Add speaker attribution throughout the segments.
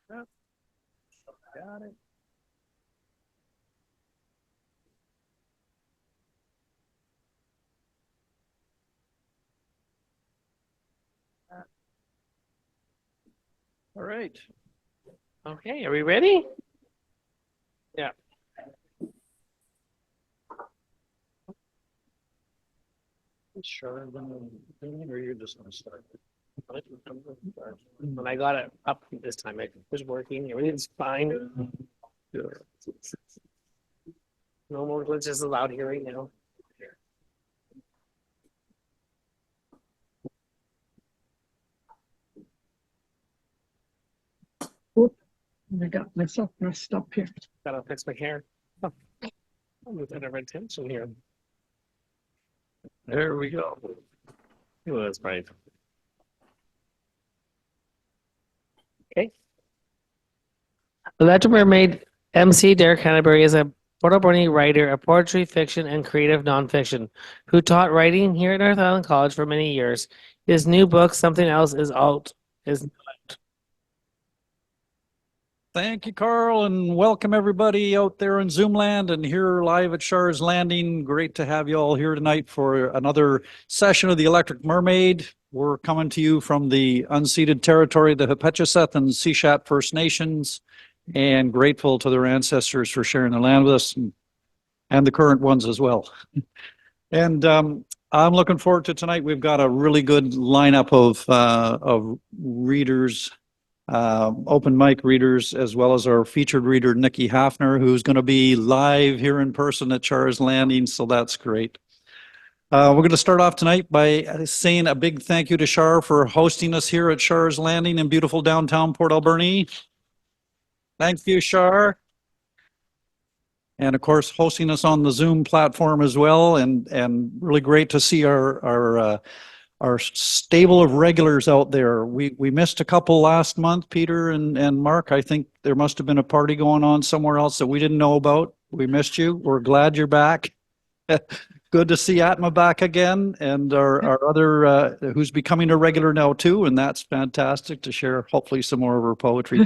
Speaker 1: Yep. Got it. All right.
Speaker 2: Okay, are we ready?
Speaker 1: Yeah. Sure. Or you're just going to start.
Speaker 2: When I got it up this time, it was working. Everything's fine. No more glitches allowed here right now.
Speaker 3: I got myself messed up here.
Speaker 2: Gotta fix my hair. Oh, I'm a bit of attention here.
Speaker 1: There we go.
Speaker 2: Oh, that's right. Okay. The Legend Mermaid Emcee Derek Hanebury is a Alberni writer of poetry, fiction, and creative nonfiction who taught writing here at North Island College for many years. His new book, Something Else, is out.
Speaker 4: Thank you, Karl, and welcome everybody out there in Zoom land and here live at Char's Landing. Great to have you all here tonight for another session of the Electric Mermaid. We're coming to you from the unceded territory of the Hepetcheseth and Sishat First Nations, and grateful to their ancestors for sharing the land with us and the current ones as well. And I'm looking forward to tonight. We've got a really good lineup of readers, open mic readers, as well as our featured reader, Nikki Haffner, who's going to be live here in person at Char's Landing. So that's great. We're going to start off tonight by saying a big thank you to Char for hosting us here at Char's Landing in beautiful downtown Port Alberni. Thank you, Char. And of course, hosting us on the Zoom platform as well. And really great to see our stable of regulars out there. We missed a couple last month, Peter and Mark. I think there must have been a party going on somewhere else that we didn't know about. We missed you. We're glad you're back. Good to see Atma back again, and our other who's becoming a regular now too, and that's fantastic to share hopefully some more of her poetry.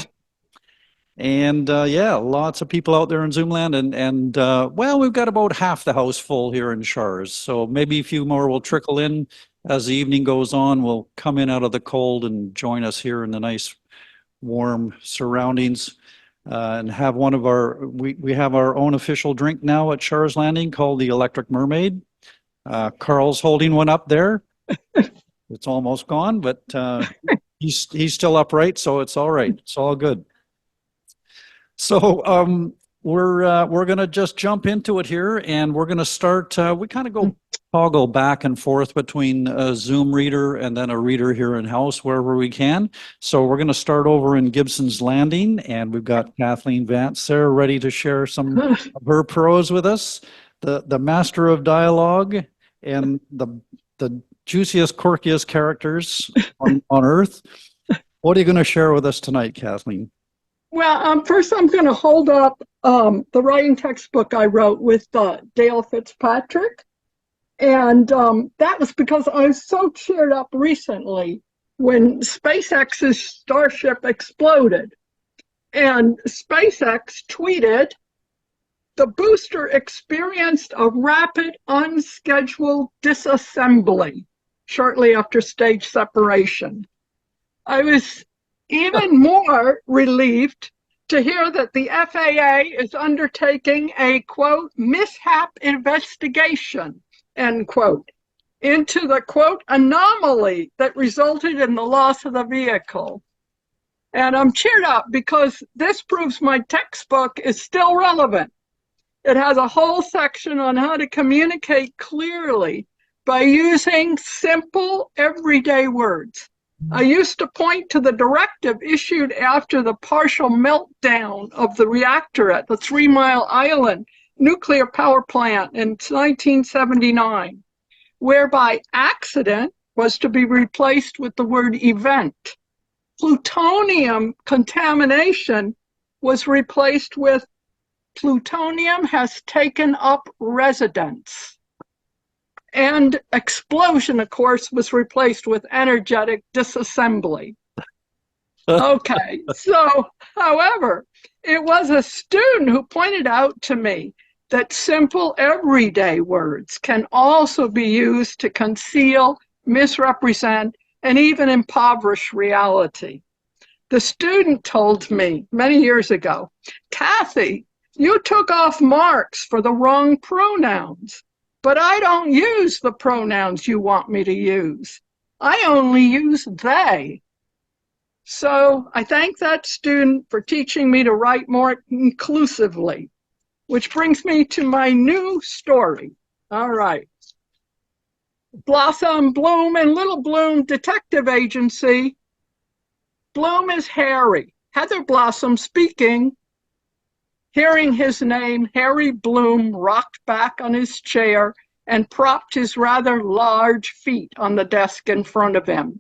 Speaker 4: And yeah, lots of people out there in Zoomland, and well, we've got about half the house full here in Char's, so maybe a few more will trickle in as the evening goes on. Will come in out of the cold and join us here in the nice warm surroundings, and have one of our we have our own official drink now at Char's Landing called the Electric Mermaid. Karl's holding one up there. It's almost gone, but he's still upright, so it's all right. It's all good. So we're going to just jump into it here, and we're going to start. We kind of go toggle back and forth between a Zoom reader and then a reader here in house wherever we can. So we're going to start over in Gibsons Landing, and we've got Kathleen Vance there ready to share some of her prose with us. The master of dialogue and the juiciest, quirkiest characters on Earth. What are you going to share with us tonight, Kathleen?
Speaker 3: Well, first I'm going to hold up the writing textbook I wrote with Dale Fitzpatrick. And that was because I was so cheered up recently when SpaceX's Starship exploded. And SpaceX tweeted, "The booster experienced a rapid, unscheduled disassembly shortly after stage separation." I was even more relieved to hear that the FAA is undertaking a, quote, mishap investigation, end quote, into the, quote, anomaly that resulted in the loss of the vehicle. And I'm cheered up because this proves my textbook is still relevant. It has a whole section on how to communicate clearly by using simple, everyday words. I used to point to the directive issued after the partial meltdown of the reactor at the 3 Mile Island nuclear power plant in 1979, whereby accident was to be replaced with the word event. Plutonium contamination was replaced with plutonium has taken up residence. And explosion, of course, was replaced with energetic disassembly. Okay, so, however, it was a student who pointed out to me that simple everyday words can also be used to conceal, misrepresent, and even impoverish reality. The student told me many years ago, Kathy, you took off marks for the wrong pronouns, but I don't use the pronouns you want me to use. I only use they. So I thank that student for teaching me to write more inclusively, which brings me to my new story. All right. Blossom, Bloom, and Little Bloom Detective Agency. Bloom is Harry. Heather Blossom speaking. Hearing his name, Harry Bloom rocked back on his chair and propped his rather large feet on the desk in front of him.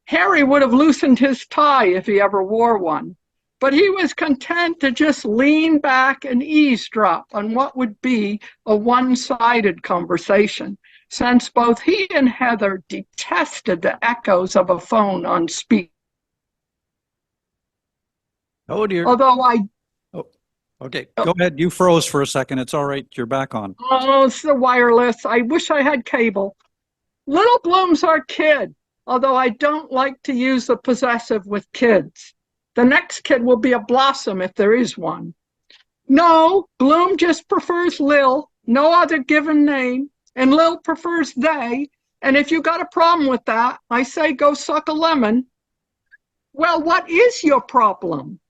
Speaker 3: Harry would have loosened his tie if he ever wore one, but he was content to just lean back and eavesdrop on what would be a one-sided conversation, since both he and Heather detested the echoes of a phone on speaker.
Speaker 4: Oh dear.
Speaker 3: Although
Speaker 4: Okay, go ahead. You froze for a second. It's all right. You're back on.
Speaker 3: Oh, it's the wireless. I wish I had cable. Little Bloom's our kid, although I don't like to use the possessive with kids. The next kid will be a Blossom if there is one. No, Bloom just prefers Lil, no other given name, and Lil prefers they, and if you got a problem with that, I say go suck a lemon. Well, what is your problem?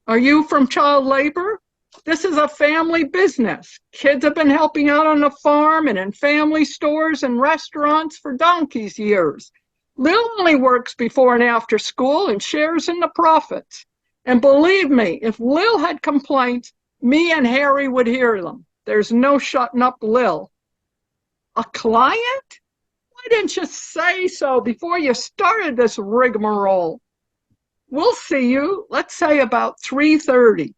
Speaker 3: Are you from child labor? This is a family business. Kids have been helping out on the farm and in family stores and restaurants for donkey's years. Lil only works before and after school and shares in the profits. And believe me, if Lil had complaints, me and Harry would hear them. There's no shutting up Lil. A client? Why didn't you say so before you started this rigmarole? We'll see you, let's say about 3:30.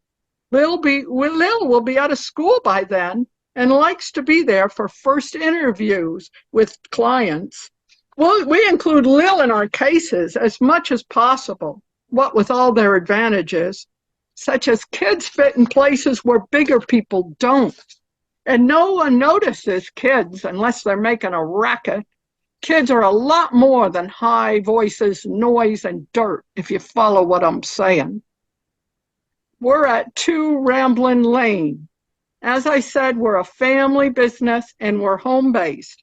Speaker 3: Lil will be out of school by then and likes to be there for first interviews with clients. Well, we include Lil in our cases as much as possible, what with all their advantages, such as kids fit in places where bigger people don't. And no one notices kids unless they're making a racket. Kids are a lot more than high voices, noise, and dirt, if you follow what I'm saying. We're at 2 Ramblin' Lane. As I said, we're a family business and we're home-based.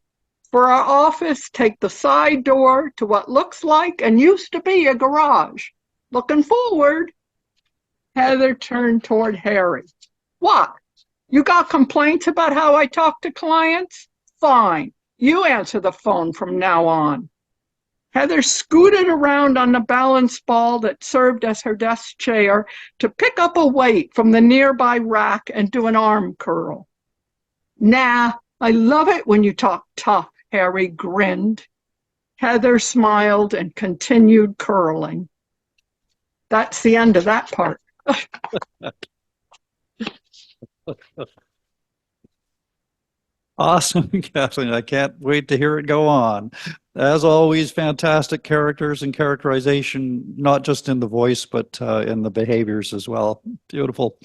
Speaker 3: For our office, take the side door to what looks like and used to be a garage. Looking forward. Heather turned toward Harry. What? You got complaints about how I talk to clients? Fine. You answer the phone from now on. Heather scooted around on the balance ball that served as her desk chair to pick up a weight from the nearby rack and do an arm curl. Nah, I love it when you talk tough, Harry grinned. Heather smiled and continued curling. That's the end of that part.
Speaker 4: Awesome, Kathleen. I can't wait to hear it go on. As always, fantastic characters and characterization, not just in the voice, but in the behaviors as well. Beautiful.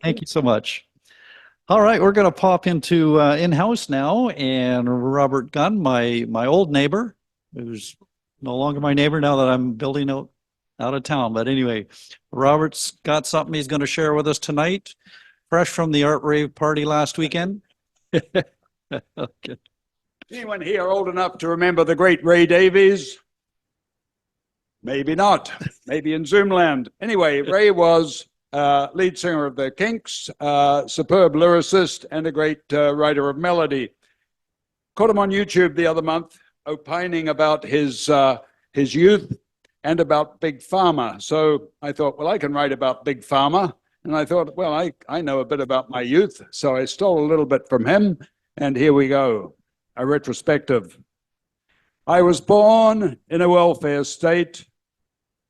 Speaker 4: Thank you so much. All right, we're going to pop into in-house now, and Robert Gunn, my old neighbor, who's no longer my neighbor now that I'm building out of town. But anyway, Robert's got something he's going to share with us tonight, fresh from the art rave party last weekend. Okay.
Speaker 5: Anyone here old enough to remember the great Ray Davies? Maybe not. Maybe in Zoomland. Anyway, Ray was lead singer of the Kinks, superb lyricist, and a great writer of melody. Caught him on YouTube the other month, opining about his youth and about Big Pharma. So I thought, well, I can write about Big Pharma. And I thought, well, I know a bit about my youth. So I stole a little bit from him. And here we go, a retrospective. I was born in a welfare state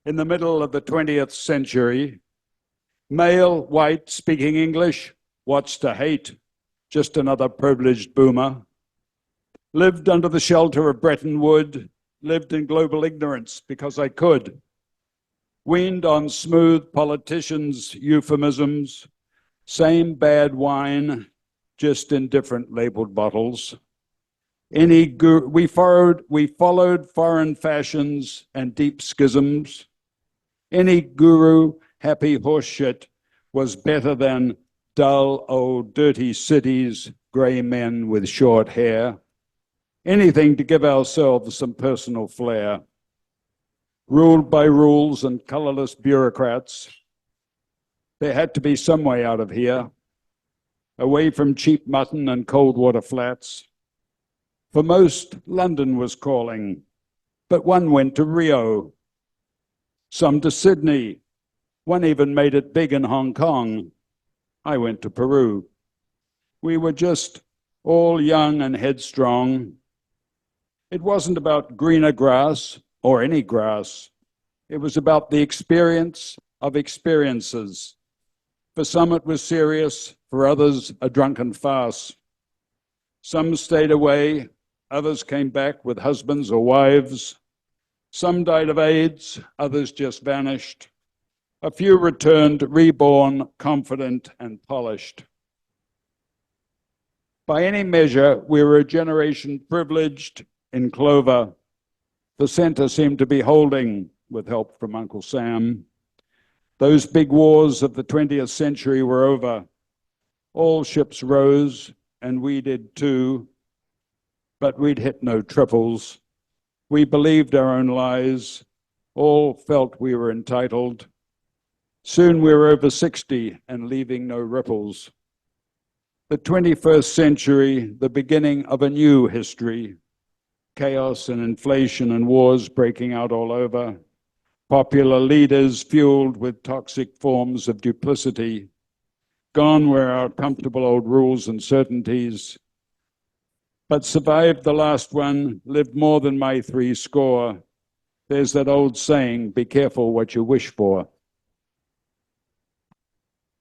Speaker 5: in the middle of the 20th century. Male, white, speaking English, what's to hate? Just another privileged boomer. Lived under the shelter of Bretton Woods, lived in global ignorance because I could. weaned on smooth politicians' euphemisms, same bad wine, just in different labeled bottles. We followed foreign fashions and deep schisms. Any guru happy horseshit was better than dull old dirty cities, grey men with short hair. Anything to give ourselves some personal flair. Ruled by rules and colorless bureaucrats, there had to be some way out of here, away from cheap mutton and cold water flats. For most, London was calling, but one went to Rio, some to Sydney. One even made it big in Hong Kong. I went to Peru. We were just all young and headstrong. It wasn't about greener grass or any grass. It was about the experience of experiences. For some it was serious, for others a drunken farce. Some stayed away, others came back with husbands or wives. Some died of AIDS, others just vanished. A few returned reborn, confident and polished. By any measure, we were a generation privileged in clover. The center seemed to be holding, with help from Uncle Sam. Those big wars of the 20th century were over. All ships rose, and we did too, but we'd hit no triples. We believed our own lies, all felt we were entitled. Soon we were over 60 and leaving no ripples. The 21st century, the beginning of a new history. Chaos and inflation and wars breaking out all over. Popular leaders fueled with toxic forms of duplicity. Gone were our comfortable old rules and certainties. But survived the last one, lived more than my 70. There's that old saying, be careful what you wish for.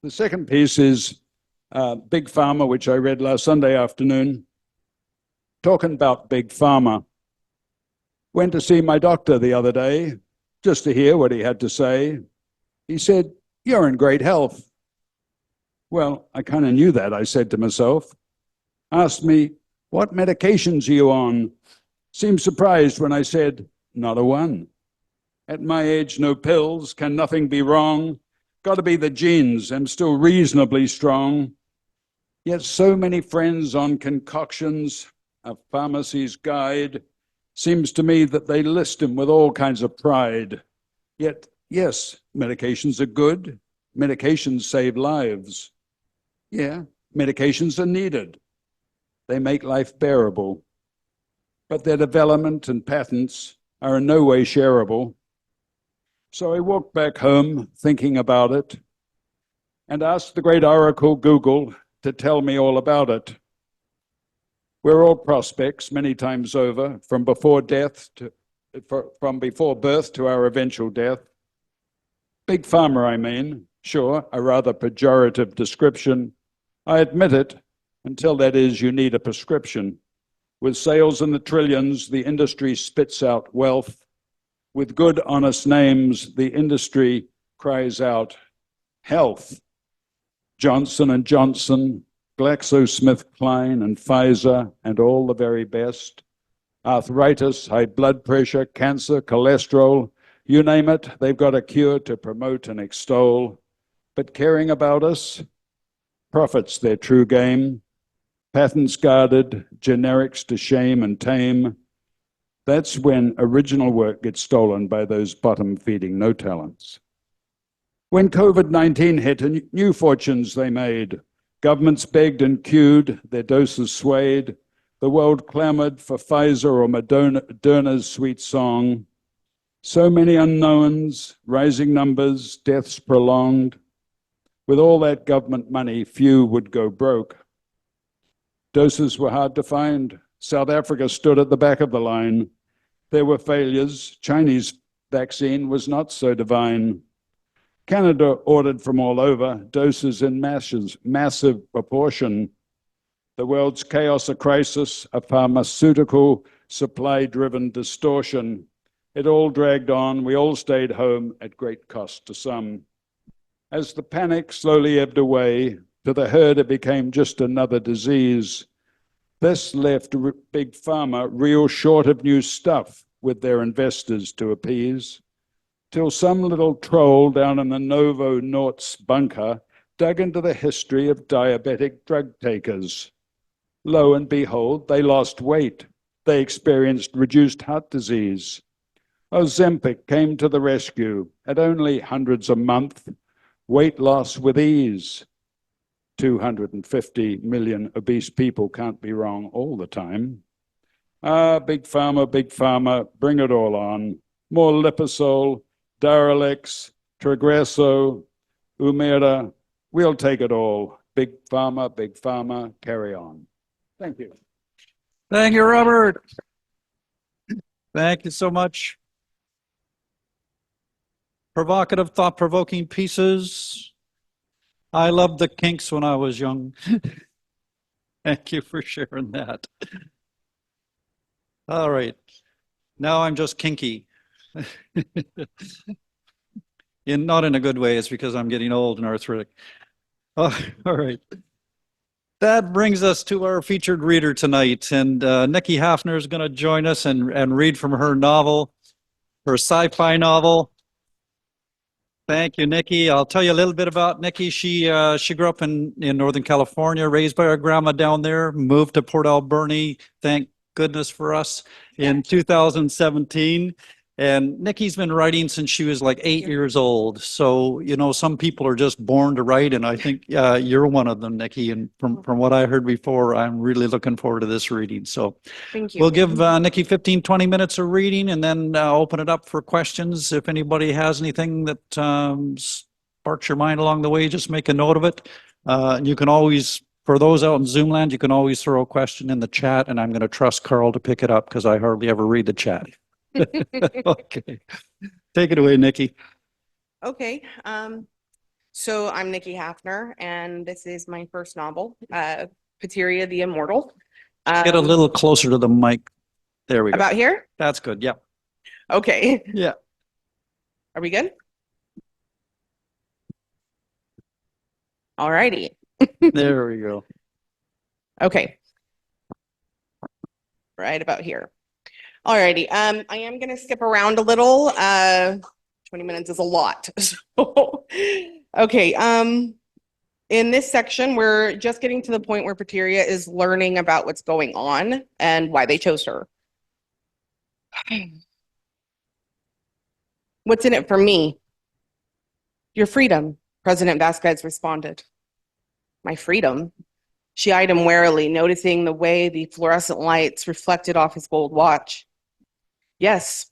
Speaker 5: The second piece is Big Pharma, which I read last Sunday afternoon. Talking about Big Pharma. Went to see my doctor the other day, just to hear what he had to say. He said, you're in great health. Well, I kind of knew that, I said to myself. Asked me, what medications are you on? Seemed surprised when I said, not a one. At my age, no pills, can nothing be wrong? Got to be the genes, I'm still reasonably strong. Yet so many friends on concoctions, a pharmacy's guide. Seems to me that they list him with all kinds of pride. Yet, yes, medications are good. Medications save lives. Yeah, medications are needed. They make life bearable. But their development and patents are in no way shareable. So I walked back home thinking about it and asked the great oracle Google to tell me all about it. We're all prospects many times over, from before birth to our eventual death. Big Pharma, I mean, sure, a rather pejorative description. I admit it, until that is, you need a prescription. With sales in the trillions, the industry spits out wealth. With good, honest names, the industry cries out health. Johnson & Johnson, GlaxoSmithKline and Pfizer and all the very best. Arthritis, high blood pressure, cancer, cholesterol, you name it, they've got a cure to promote and extol. But caring about us, profit's their true game. Patents guarded, generics to shame and tame. That's when original work gets stolen by those bottom-feeding no-talents. When COVID-19 hit, new fortunes they made. Governments begged and queued, their doses swayed. The world clamored for Pfizer or Moderna's sweet song. So many unknowns, rising numbers, deaths prolonged. With all that government money, few would go broke. Doses were hard to find. South Africa stood at the back of the line. There were failures. Chinese vaccine was not so divine. Canada ordered from all over, doses in massive proportion. The world's chaos, a crisis, a pharmaceutical supply-driven distortion. It all dragged on. We all stayed home at great cost to some. As the panic slowly ebbed away, to the herd it became just another disease. This left Big Pharma real short of new stuff with their investors to appease, till some little troll down in the Novo Nort's bunker dug into the history of diabetic drug takers. Lo and behold, they lost weight. They experienced reduced heart disease. Ozempic came to the rescue at only hundreds a month, weight loss with ease. 250 million obese people can't be wrong all the time. Big Pharma, bring it all on. More Liposol, Daralex, Trigresso, Humira, we'll take it all. Big Pharma, carry on. Thank you.
Speaker 4: Thank you, Robert. Thank you so much. Provocative, thought-provoking pieces. I loved the Kinks when I was young. Thank you for sharing that. All right. Now I'm just kinky. Not in a good way. It's because I'm getting old and arthritic. Oh, all right. That brings us to our featured reader tonight. And Nikki Haffner is going to join us and read from her novel, her sci-fi novel. Thank you, Nikki. I'll tell you a little bit about Nikki. She grew up in Northern California, raised by her grandma down there, moved to Port Alberni, thank goodness for us, in 2017. And Nikki's been writing since she was like 8 years old. So, you know, some people are just born to write, and I think you're one of them, Nikki. And from what I heard before, I'm really looking forward to this reading. So
Speaker 6: Thank you.
Speaker 4: we'll give Nikki 15, 20 minutes of reading and then open it up for questions. If anybody has anything that sparks your mind along the way, just make a note of it. You can always, for those out in Zoomland, you can always throw a question in the chat, and I'm going to trust Karl to pick it up because I hardly ever read the chat. Okay. Take it away, Nikki.
Speaker 6: Okay. So I'm Nikki Haffner, and this is my first novel, Pateria the Immortal.
Speaker 4: Get a little closer to the mic. There we go.
Speaker 6: About here?
Speaker 4: That's good. Yeah.
Speaker 6: Okay.
Speaker 4: Yeah.
Speaker 6: Are we good? All righty.
Speaker 4: There we go.
Speaker 6: Okay. Right about here. All righty. I am going to skip around a little. 20 minutes is a lot. So, okay. In this section, we're just getting to the point where Pateria is learning about what's going on and why they chose her. What's in it for me? Your freedom, President Vasquez responded. My freedom? She eyed him warily, noticing the way the fluorescent lights reflected off his gold watch. Yes,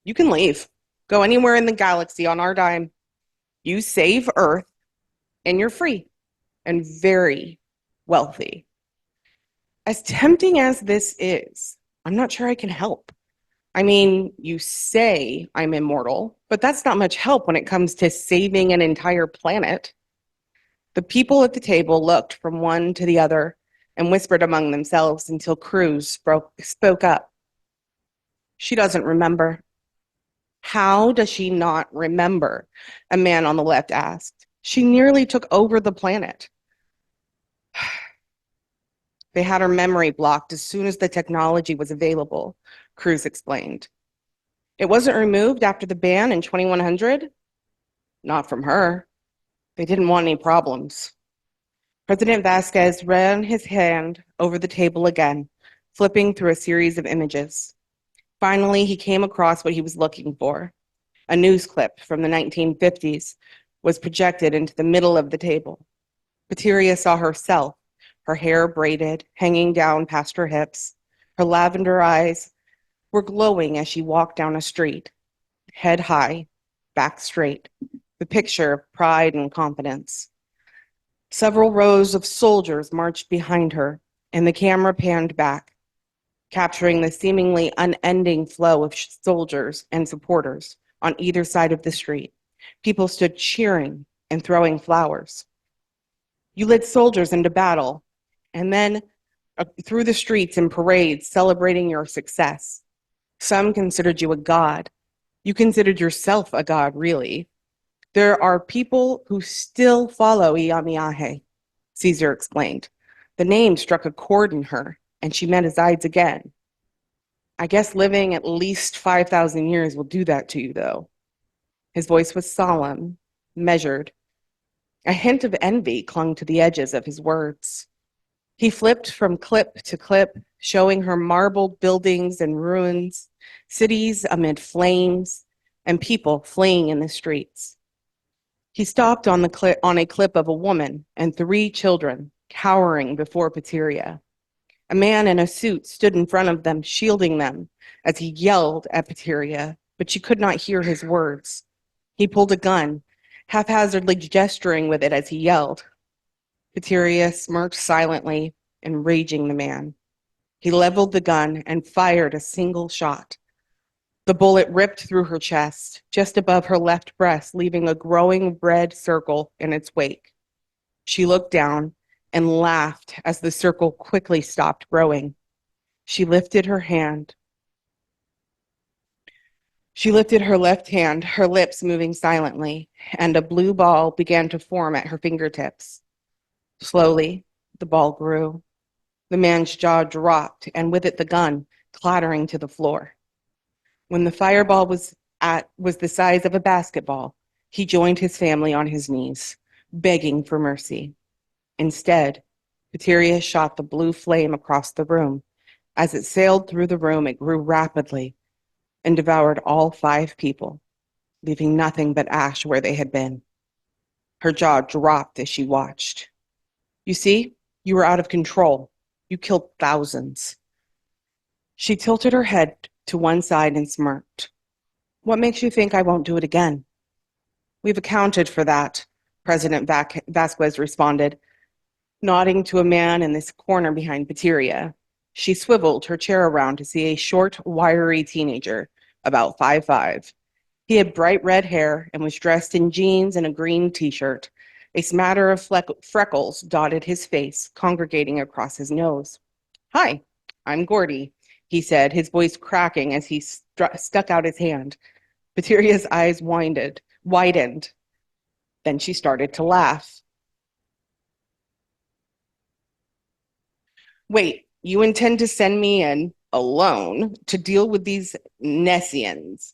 Speaker 6: you can leave. Go anywhere in the galaxy on our dime. You save Earth, and you're free and very wealthy. As tempting as this is, I'm not sure I can help. I mean, you say I'm immortal, but that's not much help when it comes to saving an entire planet. The people at the table looked from one to the other and whispered among themselves until Cruz spoke up. She doesn't remember. How does she not remember? A man on the left asked. She nearly took over the planet. They had her memory blocked as soon as the technology was available, Cruz explained. It wasn't removed after the ban in 2100? Not from her. They didn't want any problems. President Vasquez ran his hand over the table again, flipping through a series of images. Finally, he came across what he was looking for. A news clip from the 1950s was projected into the middle of the table. Pateria saw herself, her hair braided, hanging down past her hips. Her lavender eyes were glowing as she walked down a street, head high, back straight, the picture of pride and confidence. Several rows of soldiers marched behind her, and the camera panned back, capturing the seemingly unending flow of soldiers and supporters on either side of the street. People stood cheering and throwing flowers. You led soldiers into battle, and then through the streets in parades celebrating your success. Some considered you a god, You considered yourself a god, really. There are people who still follow Iyamiahe, Caesar explained. The name struck a chord in her, and she met his eyes again. I guess living at least 5,000 years will do that to you, though. His voice was solemn, measured. A hint of envy clung to the edges of his words. He flipped from clip to clip, showing her marbled buildings and ruins, cities amid flames, and people fleeing in the streets. He stopped on a clip of a woman and 3 children cowering before Pateria. A man in a suit stood in front of them, shielding them as he yelled at Pateria, but she could not hear his words. He pulled a gun, haphazardly gesturing with it as he yelled. Pateria smirked silently, enraging the man. He leveled the gun and fired a single shot. The bullet ripped through her chest, just above her left breast, leaving a growing red circle in its wake. She looked down and laughed as the circle quickly stopped growing. She lifted her hand. She lifted her left hand, her lips moving silently, and a blue ball began to form at her fingertips. Slowly, the ball grew. The man's jaw dropped, and with it the gun, clattering to the floor. When the fireball was the size of a basketball, he joined his family on his knees, begging for mercy. Instead, Pateria shot the blue flame across the room. As it sailed through the room, it grew rapidly and devoured all 5 people, leaving nothing but ash where they had been. Her jaw dropped as she watched. You see, you were out of control. You killed thousands. She tilted her head to one side and smirked. What makes you think I won't do it again? We've accounted for that, President Vasquez responded, nodding to a man in this corner behind Pateria. She swiveled her chair around to see a short, wiry teenager, about 5'5". He had bright red hair and was dressed in jeans and a green t-shirt. A smatter of freckles dotted his face, congregating across his nose. Hi, I'm Gordy, he said, his voice cracking as he stuck out his hand. Pateria's eyes widened. Then she started to laugh. Wait, you intend to send me in alone to deal with these Nessians?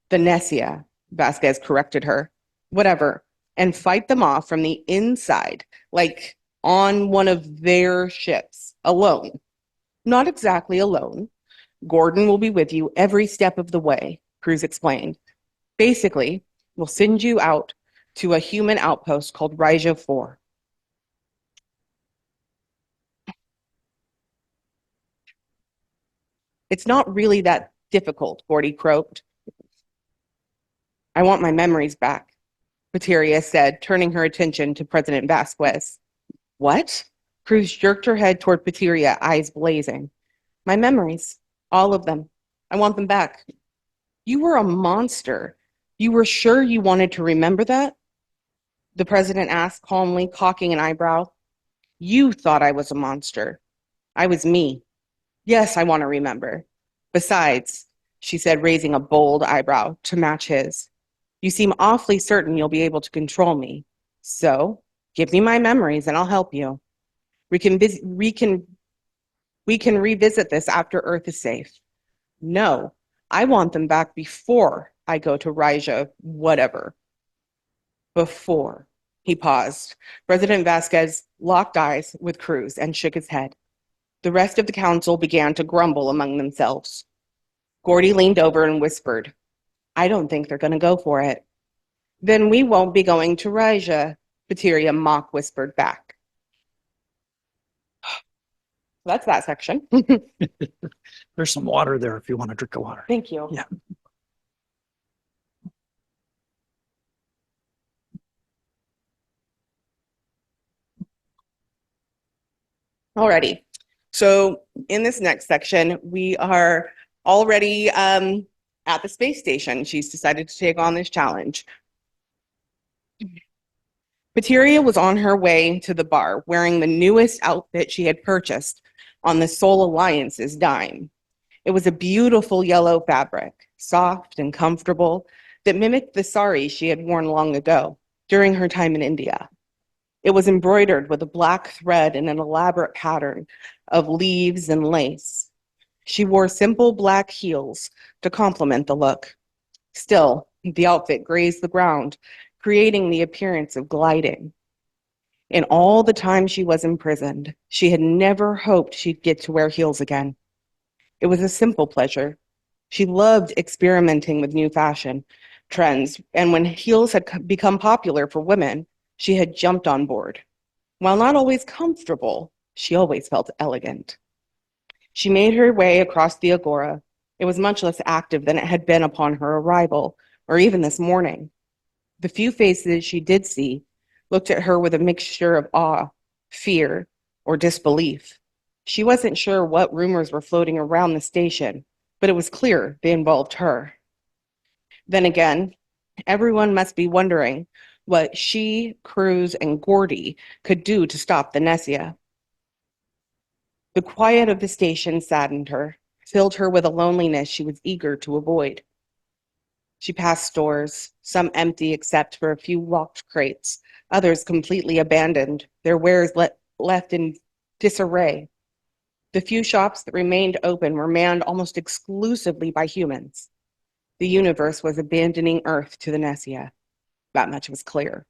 Speaker 6: The Nessia, Vasquez corrected her. Whatever. And fight them off from the inside, like on one of their ships, alone. Not exactly alone. Gordon will be with you every step of the way, Cruz explained. Basically, we'll send you out to a human outpost called Raija 4. It's not really that difficult, Gordy croaked. I want my memories back, Pateria said, turning her attention to President Vasquez. What? Cruz jerked her head toward Pateria, eyes blazing. My memories, all of them. I want them back. You were a monster. You were sure you wanted to remember that? The president asked calmly, cocking an eyebrow. You thought I was a monster. I was me. Yes, I want to remember. Besides, she said, raising a bold eyebrow to match his, you seem awfully certain you'll be able to control me. So, give me my memories and I'll help you. We can revisit this after Earth is safe. No, I want them back before I go to Raija, whatever. Before. He paused. President Vasquez locked eyes with Cruz and shook his head. The rest of the council began to grumble among themselves. Gordy leaned over and whispered, I don't think they're going to go for it. Then we won't be going to Raija, Pateria mock whispered back. That's that section.
Speaker 4: There's some water there if you want to drink the water.
Speaker 6: Thank you.
Speaker 4: Yeah.
Speaker 6: Alrighty. So in this next section, we are already at the space station. She's decided to take on this challenge. Pateria was on her way to the bar wearing the newest outfit she had purchased on the Soul Alliance's dime. It was a beautiful yellow fabric. soft and comfortable, that mimicked the sari she had worn long ago during her time in India. It was embroidered with a black thread and an elaborate pattern of leaves and lace. She wore simple black heels to complement the look. Still, the outfit grazed the ground, creating the appearance of gliding. In all the time she was imprisoned, she had never hoped she'd get to wear heels again. It was a simple pleasure. She loved experimenting with new fashion trends, and when heels had become popular for women, she had jumped on board. While not always comfortable, she always felt elegant. She made her way across the agora. It was much less active than it had been upon her arrival, or even this morning. The few faces she did see looked at her with a mixture of awe, fear, or disbelief. She wasn't sure what rumors were floating around the station, but it was clear they involved her. Then again, everyone must be wondering what she, Cruz, and Gordy could do to stop the Nessia. The quiet of the station saddened her, filled her with a loneliness she was eager to avoid. She passed stores, some empty except for a few locked crates, others completely abandoned, their wares left in disarray. The few shops that remained open were manned almost exclusively by humans. The universe was abandoning Earth to the Nessia. That much was clear.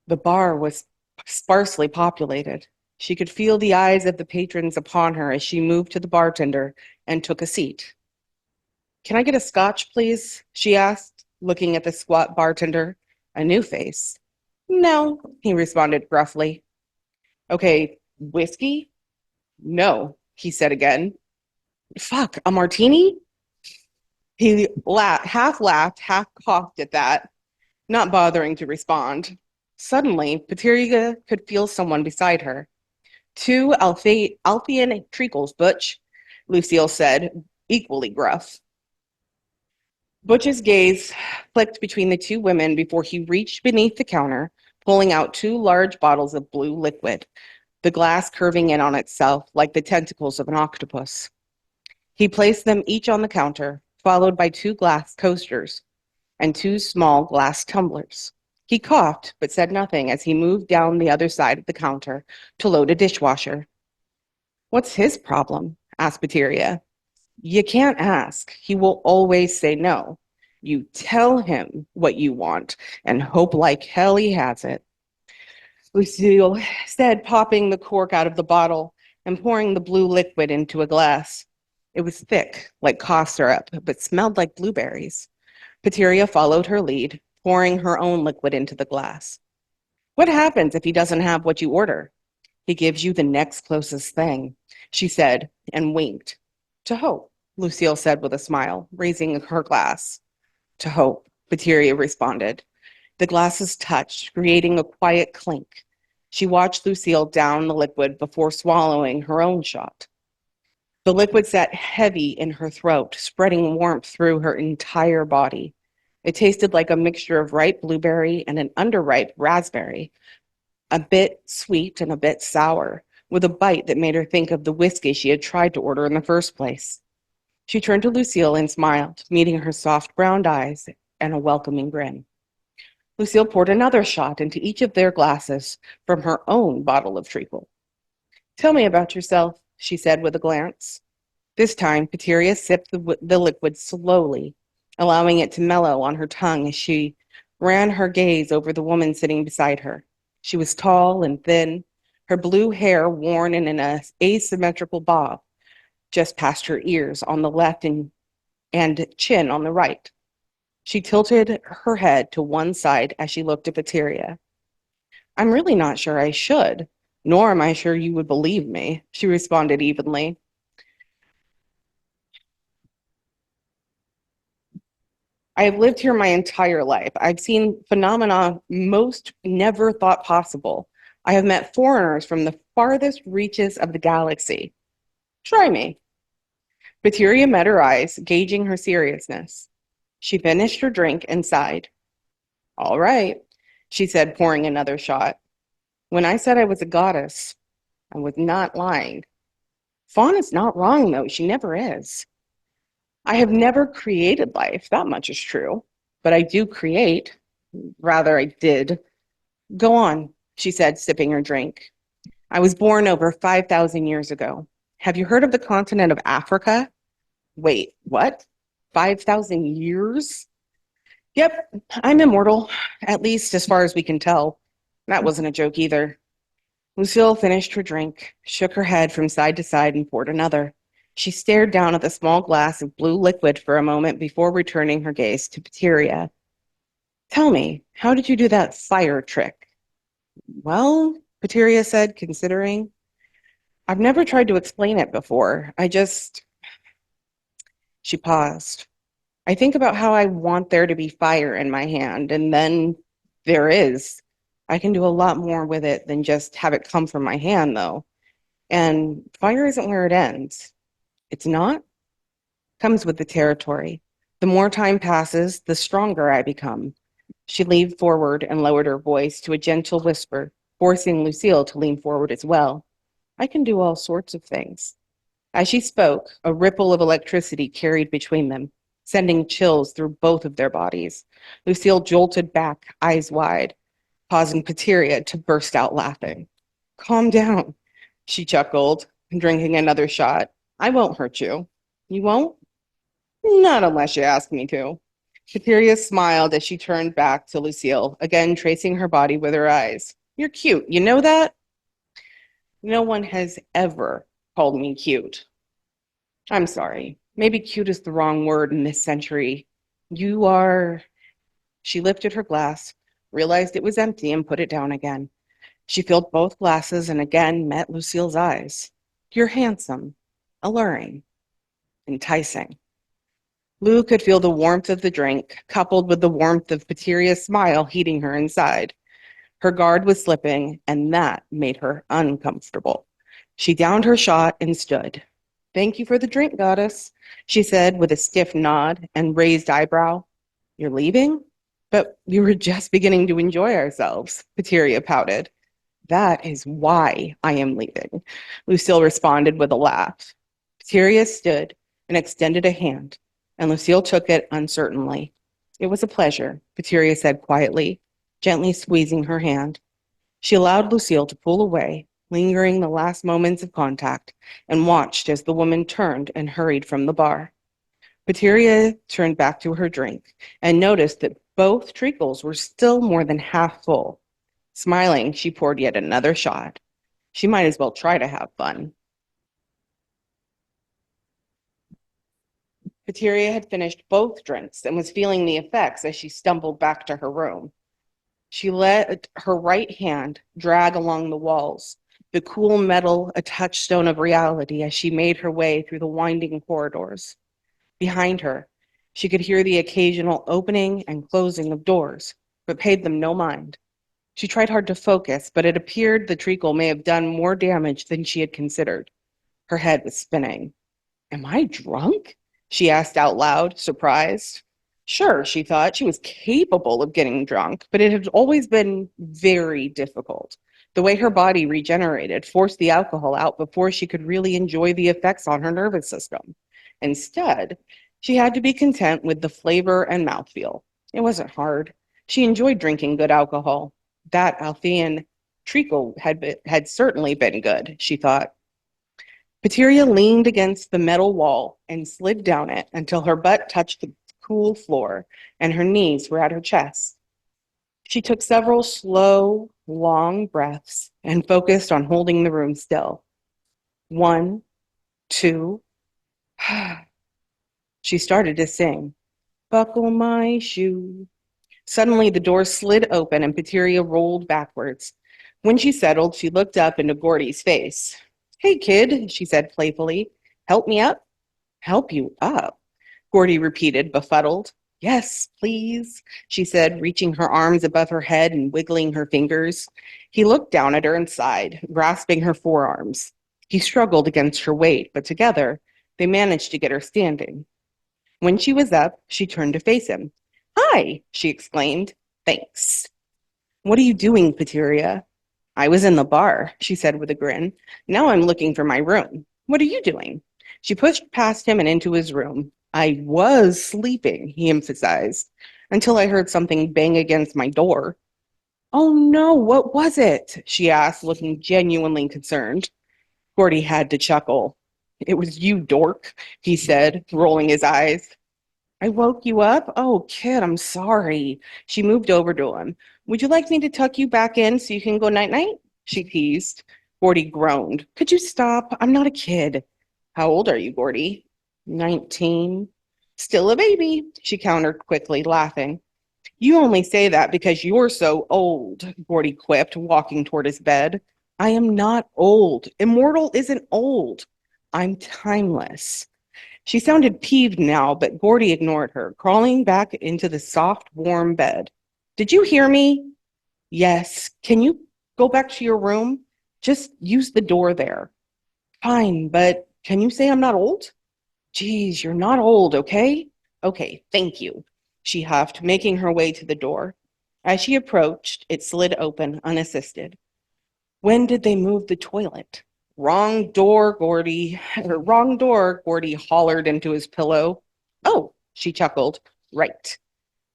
Speaker 6: The bar was sparsely populated. She could feel the eyes of the patrons upon her as she moved to the bartender and took a seat. "Can I get a scotch, please?" she asked, looking at the squat bartender, a new face. "No," he responded gruffly. "Okay, whiskey?" "No," he said again. "Fuck, a martini?" He half laughed, half coughed at that, not bothering to respond. Suddenly, Pateria could feel someone beside her. "Two Alphian treacles, Butch," Lucille said, equally gruff. Butch's gaze flicked between the two women before he reached beneath the counter, pulling out two large bottles of blue liquid, the glass curving in on itself like the tentacles of an octopus. He placed them each on the counter, followed by two glass coasters and two small glass tumblers. He coughed, but said nothing as he moved down the other side of the counter to load a dishwasher. "What's his problem?" asked Pateria. "You can't ask. He will always say no. You tell him what you want and hope like hell he has it," Lucille said, popping the cork out of the bottle and pouring the blue liquid into a glass. It was thick, like cough syrup, but smelled like blueberries. Pateria followed her lead, pouring her own liquid into the glass. "What happens if he doesn't have what you order?" "He gives you the next closest thing," she said, and winked. "To hope," Lucille said with a smile, raising her glass. "To hope," Pateria responded. The glasses touched, creating a quiet clink. She watched Lucille down the liquid before swallowing her own shot. The liquid sat heavy in her throat, spreading warmth through her entire body. It tasted like a mixture of ripe blueberry and an underripe raspberry, a bit sweet and a bit sour, with a bite that made her think of the whiskey she had tried to order in the first place. She turned to Lucille and smiled, meeting her soft brown eyes and a welcoming grin. Lucille poured another shot into each of their glasses from her own bottle of treacle. "Tell me about yourself," she said with a glance. This time, Pateria sipped the liquid slowly, allowing it to mellow on her tongue as she ran her gaze over the woman sitting beside her. She was tall and thin, her blue hair worn in an asymmetrical bob, just past her ears on the left and chin on the right. She tilted her head to one side as she looked at Pateria. "I'm really not sure I should, nor am I sure you would believe me," she responded evenly. "I have lived here my entire life. I've seen phenomena most never thought possible. I have met foreigners from the farthest reaches of the galaxy. Try me." Pateria met her eyes, gauging her seriousness. She finished her drink and sighed. "All right," she said, pouring another shot. "When I said I was a goddess, I was not lying. Fawn is not wrong, though. She never is." I have never created life, that much is true, but I do create. Rather, I did. Go on, she said, sipping her drink. I was born over 5,000 years ago. Have you heard of the continent of Africa? Wait, what? 5,000 years? Yep, I'm immortal, at least as far as we can tell. That wasn't a joke either. Lucille finished her drink, shook her head from side to side, and poured another. She stared down at the small glass of blue liquid for a moment before returning her gaze to Pateria. Tell me, how did you do that fire trick? Well, Pateria said, considering. I've never tried to explain it before. She paused. I think about how I want there to be fire in my hand, and then there is. I can do a lot more with it than just have it come from my hand, though. And fire isn't where it ends. It's not? Comes with the territory. The more time passes, the stronger I become. She leaned forward and lowered her voice to a gentle whisper, forcing Lucille to lean forward as well. I can do all sorts of things. As she spoke, a ripple of electricity carried between them, sending chills through both of their bodies. Lucille jolted back, eyes wide, causing Pateria to burst out laughing. Calm down, she chuckled, drinking another shot. I won't hurt you. You won't? Not unless you ask me to. Pateria smiled as she turned back to Lucille, again tracing her body with her eyes. You're cute, you know that? No one has ever called me cute. I'm sorry. Maybe cute is the wrong word in this century. You are... She lifted her glass, realized it was empty, and put it down again. She filled both glasses and again met Lucille's eyes. You're handsome, alluring, enticing. Lou could feel the warmth of the drink, coupled with the warmth of Pateria's smile heating her inside. Her guard was slipping, and that made her uncomfortable. She downed her shot and stood. Thank you for the drink, goddess, she said with a stiff nod and raised eyebrow. You're leaving? But we were just beginning to enjoy ourselves, Pateria pouted. That is why I am leaving, Lucille responded with a laugh. Pateria stood and extended a hand, and Lucille took it uncertainly. It was a pleasure, Pateria said quietly, gently squeezing her hand. She allowed Lucille to pull away, lingering the last moments of contact, and watched as the woman turned and hurried from the bar. Pateria turned back to her drink and noticed that both treacles were still more than half full. Smiling, she poured yet another shot. She might as well try to have fun. Pateria had finished both drinks and was feeling the effects as she stumbled back to her room. She let her right hand drag along the walls, the cool metal a touchstone of reality as she made her way through the winding corridors. Behind her, she could hear the occasional opening and closing of doors, but paid them no mind. She tried hard to focus, but it appeared the treacle may have done more damage than she had considered. Her head was spinning. Am I drunk? She asked out loud, surprised. Sure, she thought, she was capable of getting drunk, but it had always been very difficult. The way her body regenerated forced the alcohol out before she could really enjoy the effects on her nervous system. Instead, she had to be content with the flavor and mouthfeel. It wasn't hard. She enjoyed drinking good alcohol. That Althean treacle had certainly been good, she thought. Pateria leaned against the metal wall and slid down it until her butt touched the cool floor and her knees were at her chest. She took several slow, long breaths and focused on holding the room still. 1, 2. She started to sing, Buckle my shoe. Suddenly, the door slid open and Pateria rolled backwards. When she settled, she looked up into Gordy's face. Hey, kid, she said playfully. Help me up? Help you up? Gordy repeated, befuddled. Yes, please, she said, reaching her arms above her head and wiggling her fingers. He looked down at her and sighed, grasping her forearms. He struggled against her weight, but together, they managed to get her standing. When she was up, she turned to face him. Hi, she exclaimed. Thanks. What are you doing, Pateria? I was in the bar, she said with a grin. Now I'm looking for my room. What are you doing? She pushed past him and into his room. I was sleeping, he emphasized, until I heard something bang against my door. Oh no, what was it? She asked, looking genuinely concerned. Gordy had to chuckle. It was you, dork, he said, rolling his eyes. I woke you up? Oh, kid, I'm sorry. She moved over to him. Would you like me to tuck you back in so you can go night-night? She teased. Gordy groaned. Could you stop? I'm not a kid. How old are you, Gordy? 19. Still a baby, she countered quickly, laughing. You only say that because you're so old, Gordy quipped, walking toward his bed. I am not old. Immortal isn't old. I'm timeless. She sounded peeved now, but Gordy ignored her, crawling back into the soft, warm bed. Did you hear me? Yes. Can you go back to your room? Just use the door there. Fine, but can you say I'm not old? Geez, you're not old, okay? Okay, thank you, she huffed, making her way to the door. As she approached, it slid open, unassisted. When did they move the toilet? Wrong door, Gordy. Wrong door, Gordy hollered into his pillow. Oh, she chuckled. Right.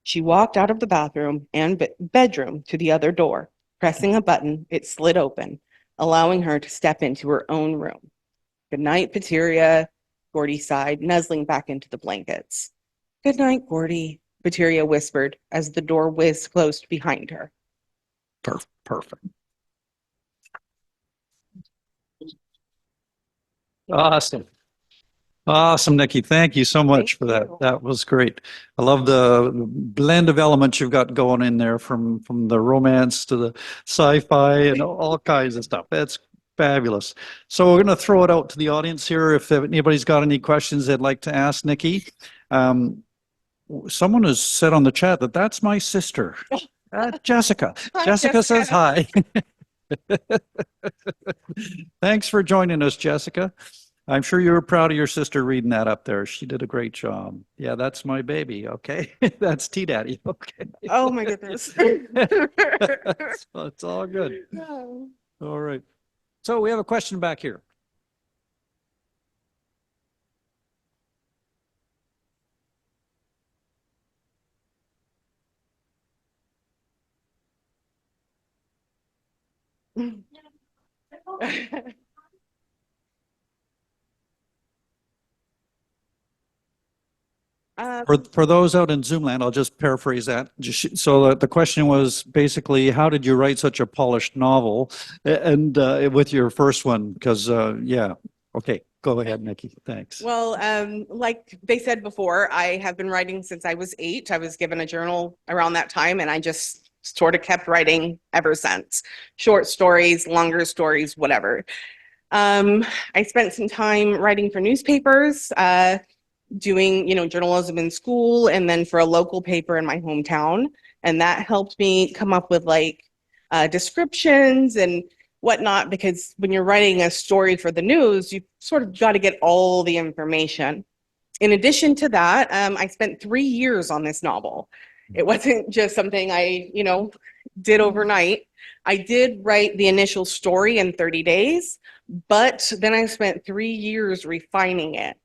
Speaker 6: She walked out of the bathroom and bedroom to the other door. Pressing a button, it slid open, allowing her to step into her own room. Good night, Pateria, Gordy sighed, nuzzling back into the blankets. Good night, Gordy, Pateria whispered as the door whizzed closed behind her.
Speaker 4: Perfect. Awesome. Awesome, Nikki. Thank you so much for that.
Speaker 6: you.
Speaker 4: That was great. I love the blend of elements you've got going in there from the romance to the sci-fi and all kinds of stuff. That's fabulous. So we're going to throw it out to the audience here. If anybody's got any questions they'd like to ask Nikki. Someone has said on the chat that that's my sister, Jessica.
Speaker 6: Hi,
Speaker 4: Jessica says
Speaker 6: Jessica.
Speaker 4: hi. Thanks for joining us, Jessica. I'm sure you were proud of your sister reading that up there. She did a great job. Yeah, that's my baby. Okay. That's T-Daddy. Okay.
Speaker 6: Oh my goodness.
Speaker 4: It's all good. All right. So we have a question back here. For those out in Zoomland, I'll just paraphrase that. So the question was basically, how did you write such a polished novel? And with your first one, because yeah, okay, go ahead, Nikki. Thanks.
Speaker 6: Well, like they said before, I have been writing since I was 8. I was given a journal around that time, and I just sort of kept writing ever since. Short stories, longer stories, whatever. I spent some time writing for newspapers, doing, journalism in school, and then for a local paper in my hometown. And that helped me come up with descriptions and whatnot, because when you're writing a story for the news, you sort of got to get all the information. In addition to that, I spent 3 years on this novel. It wasn't just something I, did overnight. I did write the initial story in 30 days, but then I spent 3 years refining it.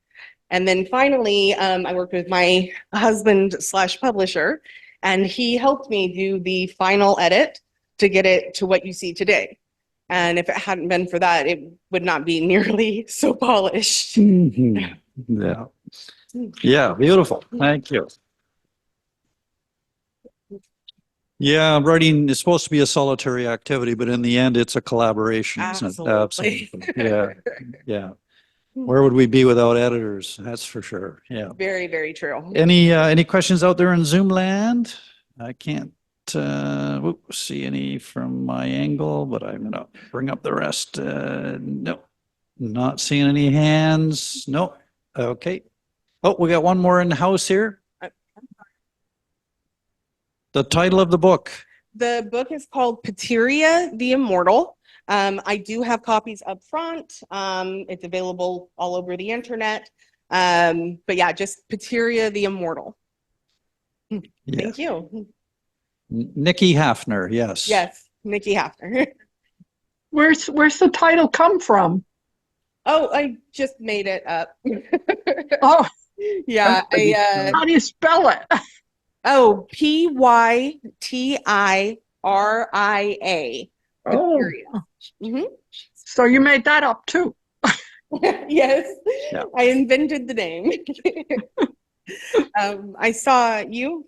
Speaker 6: And then finally, I worked with my husband/publisher, and he helped me do the final edit to get it to what you see today. And if it hadn't been for that, it would not be nearly so polished.
Speaker 4: Yeah. Yeah, beautiful. Thank you. Yeah, writing is supposed to be a solitary activity, but in the end, it's a collaboration. Isn't it?
Speaker 6: Absolutely.
Speaker 4: Yeah. Yeah. Where would we be without editors? That's for sure. Yeah.
Speaker 6: Very, very true.
Speaker 4: Any questions out there in Zoom land? I can't see any from my angle, but I'm gonna bring up the rest. No, not seeing any hands. No. Okay. Oh, we got one more in the house here. The title of the book.
Speaker 6: The book is called Pateria the Immortal. I do have copies up front. It's available all over the internet. But yeah, just Pateria the Immortal.
Speaker 4: Yeah.
Speaker 6: Thank you.
Speaker 4: Nikki Haffner, yes.
Speaker 6: Yes, Nikki Haffner.
Speaker 3: Where's the title come from?
Speaker 6: Oh, I just made it up.
Speaker 3: Oh,
Speaker 6: Yeah,
Speaker 3: How do you spell it?
Speaker 6: Pytira.
Speaker 3: Oh,
Speaker 6: Mhm.
Speaker 3: so you made that up too.
Speaker 6: Yes,
Speaker 4: Yeah.
Speaker 6: I invented the name. I saw you.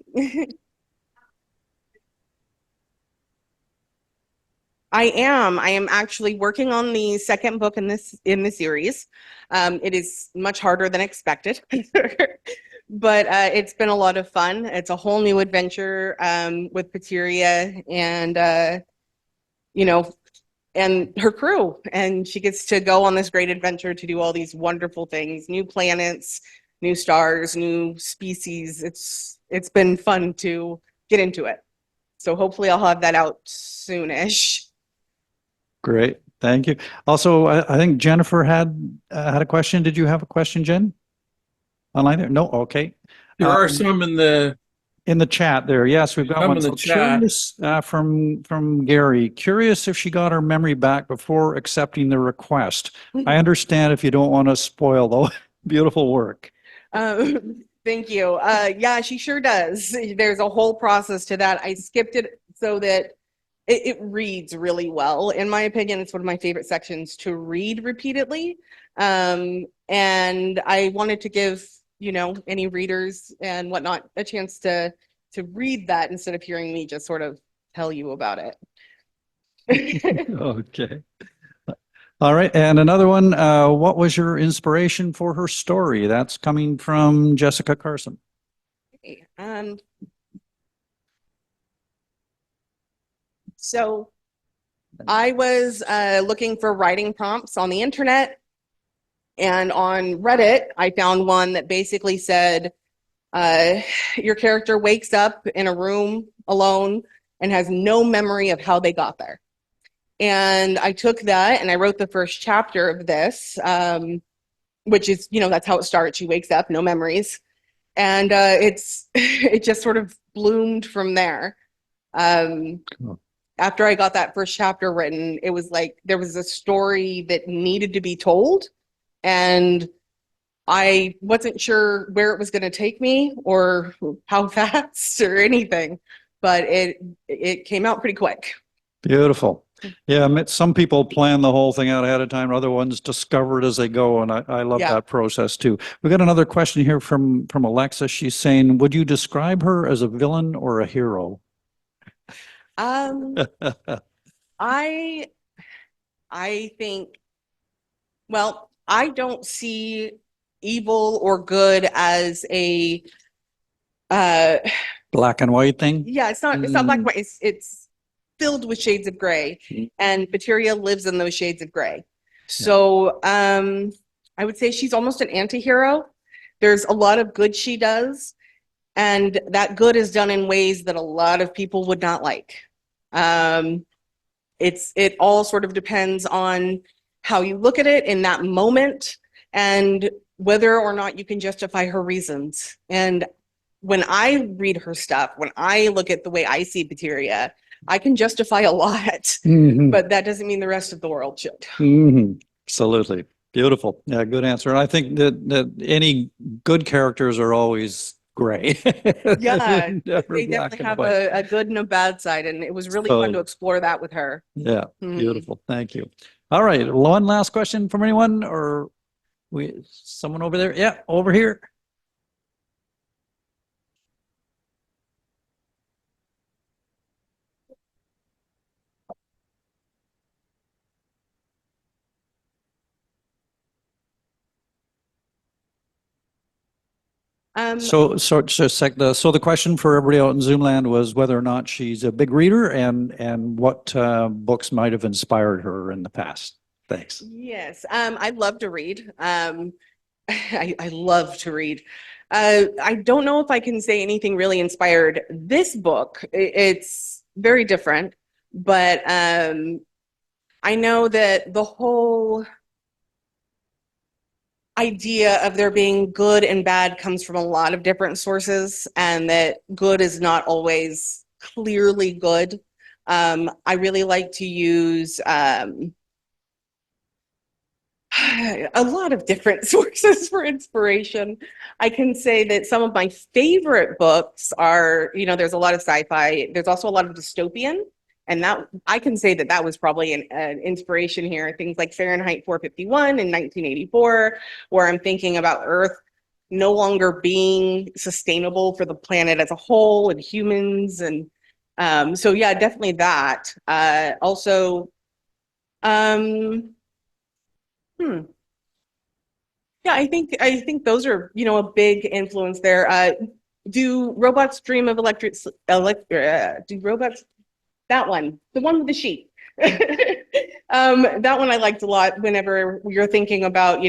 Speaker 6: I am actually working on the second book in the series. It is much harder than expected, but it's been a lot of fun. It's a whole new adventure with Pateria and you know, and her crew, and she gets to go on this great adventure to do all these wonderful things, new planets, new stars, new species. It's been fun to get into it. So hopefully I'll have that out soonish.
Speaker 4: Great. Thank you. Also, I think Jennifer had a question. Did you have a question, Jen? Online there? No? Okay.
Speaker 7: There are some in the
Speaker 4: chat there. Yes, we've got
Speaker 7: Some
Speaker 4: one.
Speaker 7: in the
Speaker 4: So
Speaker 7: chat.
Speaker 4: curious from Gary. Curious if she got her memory back before accepting the request. I understand if you don't want to spoil the beautiful work.
Speaker 6: Thank you. Yeah, she sure does. There's a whole process to that. I skipped it so that it reads really well. In my opinion, it's one of my favorite sections to read repeatedly. And I wanted to give, any readers and whatnot a chance to read that instead of hearing me just sort of tell you about it.
Speaker 4: Okay. All right. And another one, what was your inspiration for her story? That's coming from Jessica Carson.
Speaker 6: So I was looking for writing prompts on the internet, and on Reddit, I found one that basically said, your character wakes up in a room alone and has no memory of how they got there. And I took that and I wrote the first chapter of this, which is, that's how it starts. She wakes up, no memories. And it just sort of bloomed from there.
Speaker 4: Cool.
Speaker 6: After I got that first chapter written, it was like there was a story that needed to be told. And I wasn't sure where it was going to take me or how fast or anything, but it came out pretty quick.
Speaker 4: Beautiful. Yeah, some people plan the whole thing out ahead of time. Other ones discover it as they go, and I love
Speaker 6: Yeah.
Speaker 4: that process too. We got another question here from Alexa. She's saying, "Would you describe her as a villain or a hero?"
Speaker 6: I think, well, I don't see evil or good as a
Speaker 4: Black and white thing.
Speaker 6: yeah, it's not black and white. It's filled with shades of gray, and Pateria lives in those shades of gray. So I would say she's almost an anti-hero. There's a lot of good she does, and that good is done in ways that a lot of people would not like. It all sort of depends on how you look at it in that moment and whether or not you can justify her reasons. And when I read her stuff, when I look at the way I see Pateria, I can justify a lot, but that doesn't mean the rest of the world should.
Speaker 4: Absolutely. Beautiful. Yeah, good answer. And I think that any good characters are always gray.
Speaker 6: Yeah,
Speaker 4: Never
Speaker 6: they
Speaker 4: black
Speaker 6: definitely
Speaker 4: and
Speaker 6: have
Speaker 4: white.
Speaker 6: a good and a bad side, and it was really fun to explore that with her.
Speaker 4: Yeah, beautiful. Thank you. All right, one last question from anyone, or someone over there? Yeah, over here. So the question for everybody out in Zoomland was whether or not she's a big reader and what books might have inspired her in the past. Thanks.
Speaker 6: Yes, I love to read. I love to read. I don't know if I can say anything really inspired this book. It's very different, but I know that the whole idea of there being good and bad comes from a lot of different sources, and that good is not always clearly good. I really like to use A lot of different sources for inspiration. I can say that some of my favorite books are, there's a lot of sci-fi. There's also a lot of dystopian. And that I can say that that was probably an inspiration here. Things like Fahrenheit 451 in 1984, where I'm thinking about Earth no longer being sustainable for the planet as a whole and humans. And so, yeah, definitely that. Also, yeah, I think those are, a big influence there. Do robots dream of do robots, that one, the one with the sheep. That one I liked a lot whenever you're thinking about,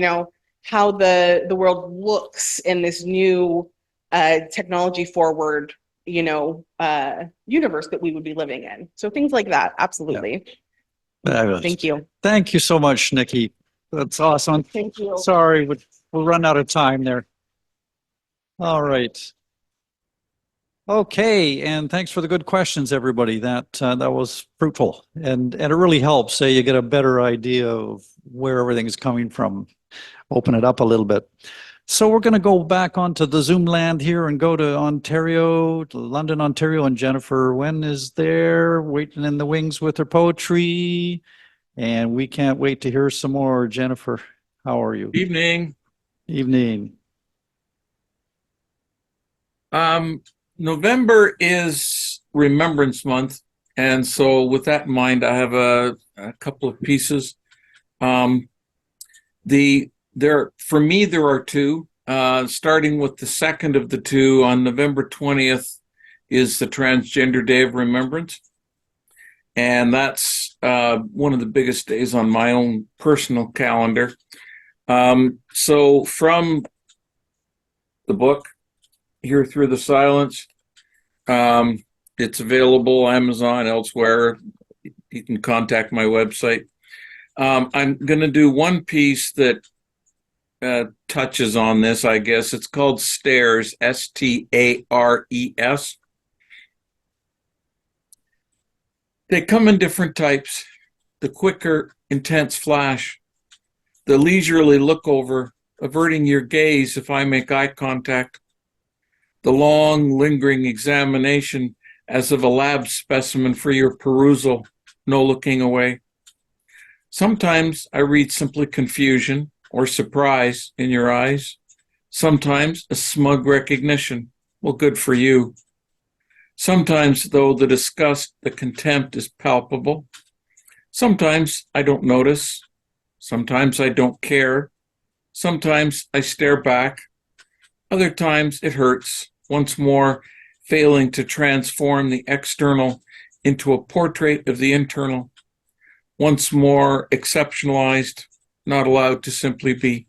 Speaker 6: how the world looks in this new technology forward, universe that we would be living in. So things like that, absolutely.
Speaker 4: Fabulous.
Speaker 6: Thank you.
Speaker 4: Thank you so much, Nikki. That's awesome.
Speaker 6: Thank you.
Speaker 4: Sorry, we'll run out of time there. All right. Okay, and thanks for the good questions, everybody. That was fruitful, and it really helps. So you get a better idea of where everything is coming from. Open it up a little bit. So we're going to go back onto the Zoom land here and go to Ontario, to London, Ontario, and Jennifer Wenn is there, waiting in the wings with her poetry, and we can't wait to hear some more. Jennifer, how are you?
Speaker 7: Evening.
Speaker 4: Evening.
Speaker 7: November is Remembrance Month, and so with that in mind, I have a couple of pieces. For me, there are two. Starting with the second of the two, on November 20th is the Transgender Day of Remembrance, and that's one of the biggest days on my own personal calendar. So from the book, Here Through the Silence, it's available Amazon, elsewhere. You can contact my website. I'm going to do one piece that touches on this, I guess. It's called Stares, Stares. They come in different types. The quicker, intense flash, the leisurely look over, averting your gaze if I make eye contact, the long, lingering examination as of a lab specimen for your perusal, no looking away. Sometimes I read simply confusion or surprise in your eyes. Sometimes a smug recognition. Well, good for you. Sometimes, though, the disgust, the contempt is palpable. Sometimes I don't notice. Sometimes I don't care. Sometimes I stare back. Other times it hurts, once more failing to transform the external into a portrait of the internal. Once more exceptionalized, not allowed to simply be.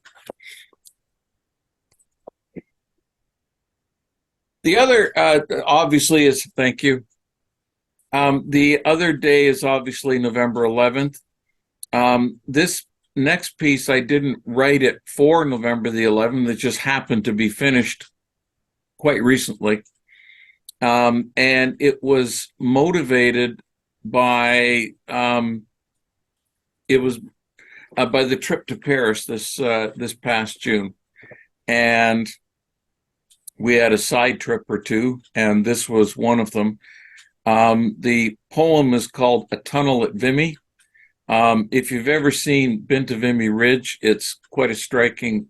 Speaker 7: The other, obviously, is, thank you. The other day is obviously November 11th. This next piece, I didn't write it for November the 11th. It just happened to be finished quite recently. And it was motivated by, by the trip to Paris this past June. And we had a side trip or two, and this was one of them. The poem is called A Tunnel at Vimy. If you've ever been to Vimy Ridge, it's quite a striking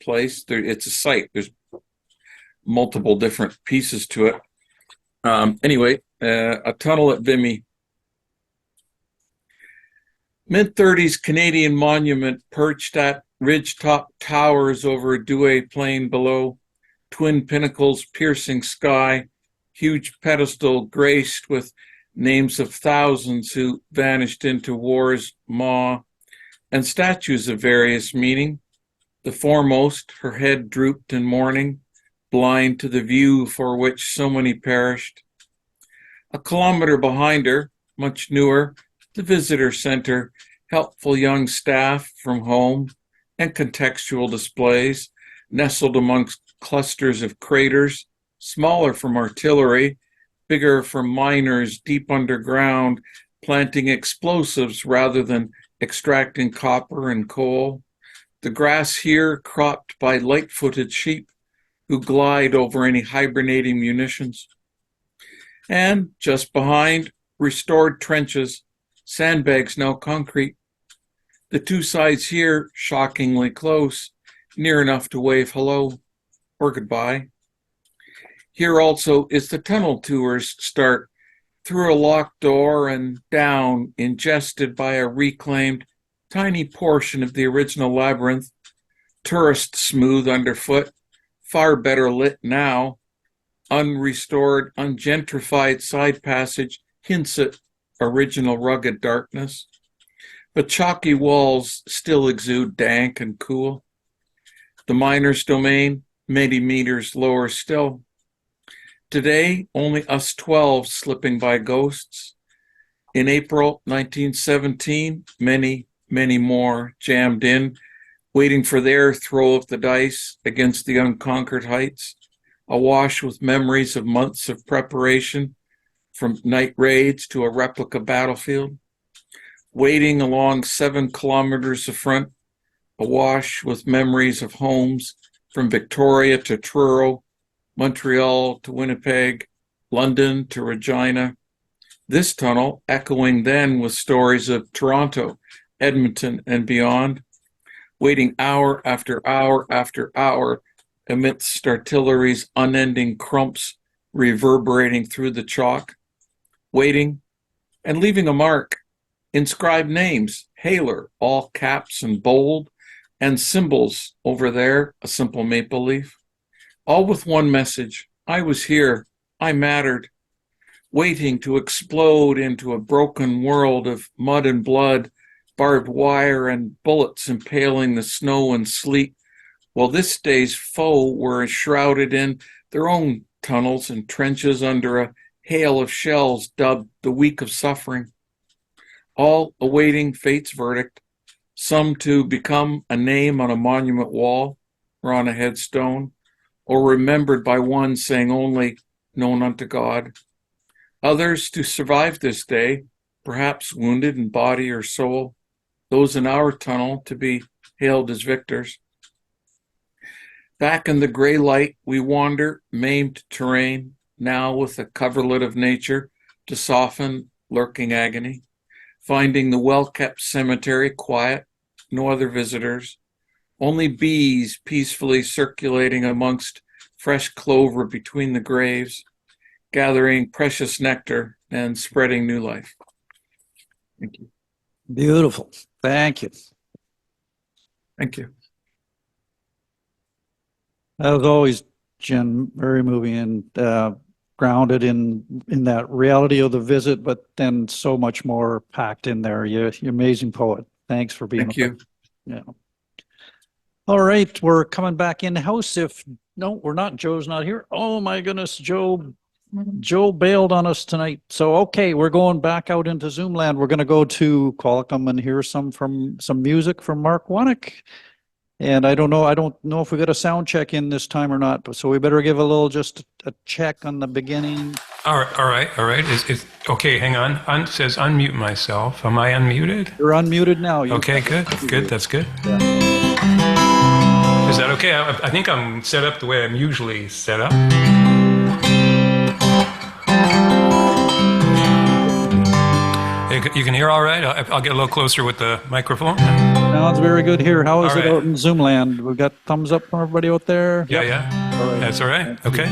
Speaker 7: place. It's a site. There's multiple different pieces to it. Anyway, A Tunnel at Vimy. Mid-30s Canadian monument perched at ridgetop towers over a Douai plain below, twin pinnacles piercing sky, huge pedestal graced with names of thousands who vanished into war's maw, and statues of various meaning. The foremost, her head drooped in mourning, blind to the view for which so many perished. A kilometer behind her, much newer, the visitor center, helpful young staff from home, and contextual displays, nestled amongst clusters of craters, smaller from artillery, bigger from miners deep underground, planting explosives rather than extracting copper and coal. The grass here cropped by light-footed sheep who glide over any hibernating munitions. And just behind, restored trenches, sandbags now concrete. The two sides here shockingly close, near enough to wave hello or goodbye. Here also is the tunnel tours start, through a locked door and down, ingested by a reclaimed tiny portion of the original labyrinth, tourist smooth underfoot, far better lit now. Unrestored, ungentrified side passage hints at original rugged darkness, but chalky walls still exude dank and cool. The miner's domain, many meters lower still. Today, only us 12 slipping by ghosts. In April 1917, many, many more jammed in, waiting for their throw of the dice against the unconquered heights, awash with memories of months of preparation, from night raids to a replica battlefield, waiting along 7 kilometers of front, awash with memories of homes from Victoria to Truro, Montreal to Winnipeg, London to Regina. This tunnel echoing then with stories of Toronto, Edmonton, and beyond, waiting hour after hour after hour amidst artillery's unending crumps reverberating through the chalk, waiting and leaving a mark, inscribed names, Haler, all caps and bold, and symbols over there, a simple maple leaf, all with one message: I was here, I mattered, waiting to explode into a broken world of mud and blood, barbed wire and bullets impaling the snow and sleet, while this day's foe were shrouded in their own tunnels and trenches under a hail of shells dubbed the week of suffering, all awaiting fate's verdict, some to become a name on a monument wall or on a headstone, or remembered by one saying only, known unto God. Others to survive this day, perhaps wounded in body or soul, those in our tunnel to be hailed as victors. Back in the gray light, we wander maimed terrain, now with a coverlet of nature to soften lurking agony, finding the well-kept cemetery quiet, no other visitors, only bees peacefully circulating amongst fresh clover between the graves, gathering precious nectar and spreading new life. Thank you.
Speaker 4: Beautiful. Thank you.
Speaker 7: Thank you.
Speaker 4: That was always, Jen, very moving and grounded in that reality of the visit, but then so much more packed in there. You're an amazing poet. Thanks for being.
Speaker 7: Thank you.
Speaker 4: Yeah. All right, we're coming back in house. No, we're not. Joe's not here. Oh my goodness, Joe bailed on us tonight. So okay, we're going back out into Zoom land. We're going to go to Qualicum and hear some music from Mark Wonneck. And I don't know if we got a sound check in this time or not, but so we better give a little, just a check on the beginning.
Speaker 8: All right. Is okay, hang on. It says unmute myself. Am I unmuted?
Speaker 4: You're unmuted now.
Speaker 8: Okay, good. That's good.
Speaker 4: Yeah.
Speaker 8: Is that okay? I think I'm set up the way I'm usually set up. You can hear all right? I'll get a little closer with the microphone.
Speaker 4: Sounds very good here. How is
Speaker 8: All
Speaker 4: it
Speaker 8: right.
Speaker 4: out in Zoom land? We've got thumbs up from everybody out there.
Speaker 8: Yeah.
Speaker 4: All right.
Speaker 8: That's all right. Okay.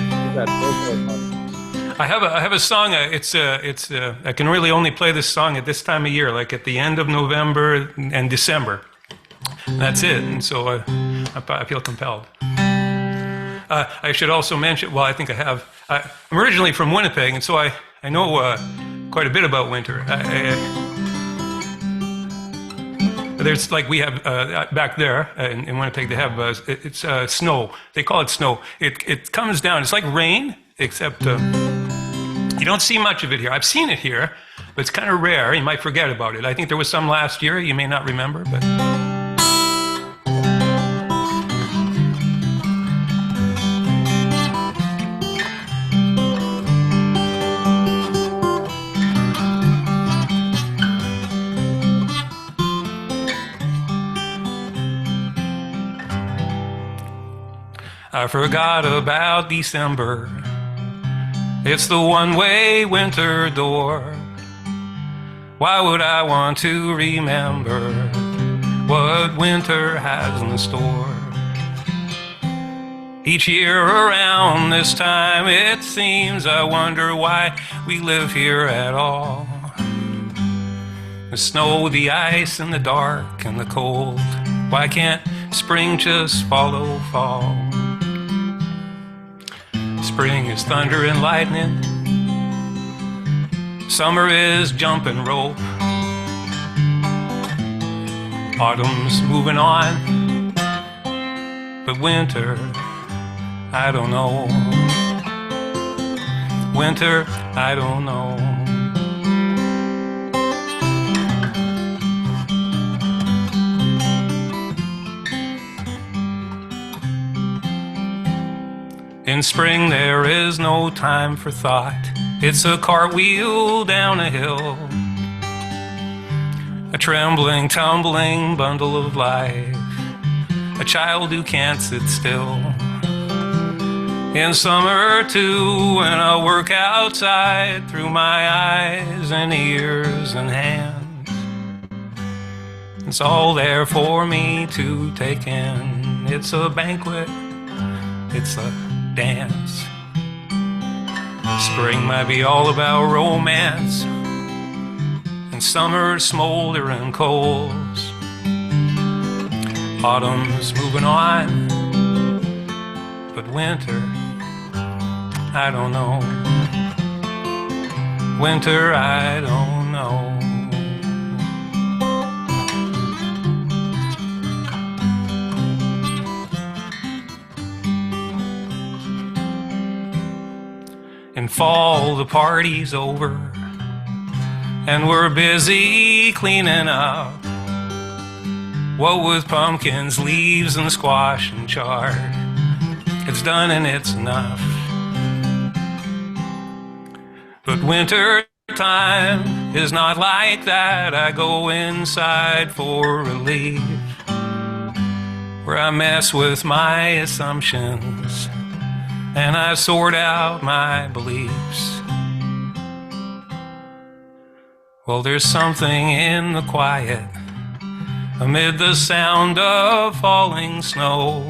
Speaker 8: I have a song. I can really only play this song at this time of year, like at the end of November and December. That's it. And so I feel compelled. I should also mention, well, I think I have. I'm originally from Winnipeg, and so I know quite a bit about winter. There's like we have back there in Winnipeg. They have it's snow. They call it snow. It comes down. It's like rain, except you don't see much of it here. I've seen it here, but it's kind of rare. You might forget about it. I think there was some last year. You may not remember, but. I forgot about December. It's the one-way winter door. Why would I want to remember what winter has in store? Each year around this time, it seems I wonder why we live here at all. The snow, the ice, and the dark and the cold. Why can't spring just follow fall? Spring is thunder and lightning. Summer is jump and rope. Autumn's moving on. But winter, I don't know. Winter, I don't know. In spring there is no time for thought. It's a cartwheel down a hill, a trembling, tumbling bundle of life, a child who can't sit still. In summer too, when I work outside through my eyes and ears and hands, it's all there for me to take in. It's a banquet, it's a dance. Spring might be all about romance, and summer's smoldering coals. Autumn's moving on, but winter, I don't know. Winter, I don't know. In fall, the party's over, and we're busy cleaning up. What with pumpkins, leaves, and squash and chard, it's done and it's enough. But winter time is not like that. I go inside for relief, where I mess with my assumptions and I sort out my beliefs. Well, there's something in the quiet amid the sound of falling snow.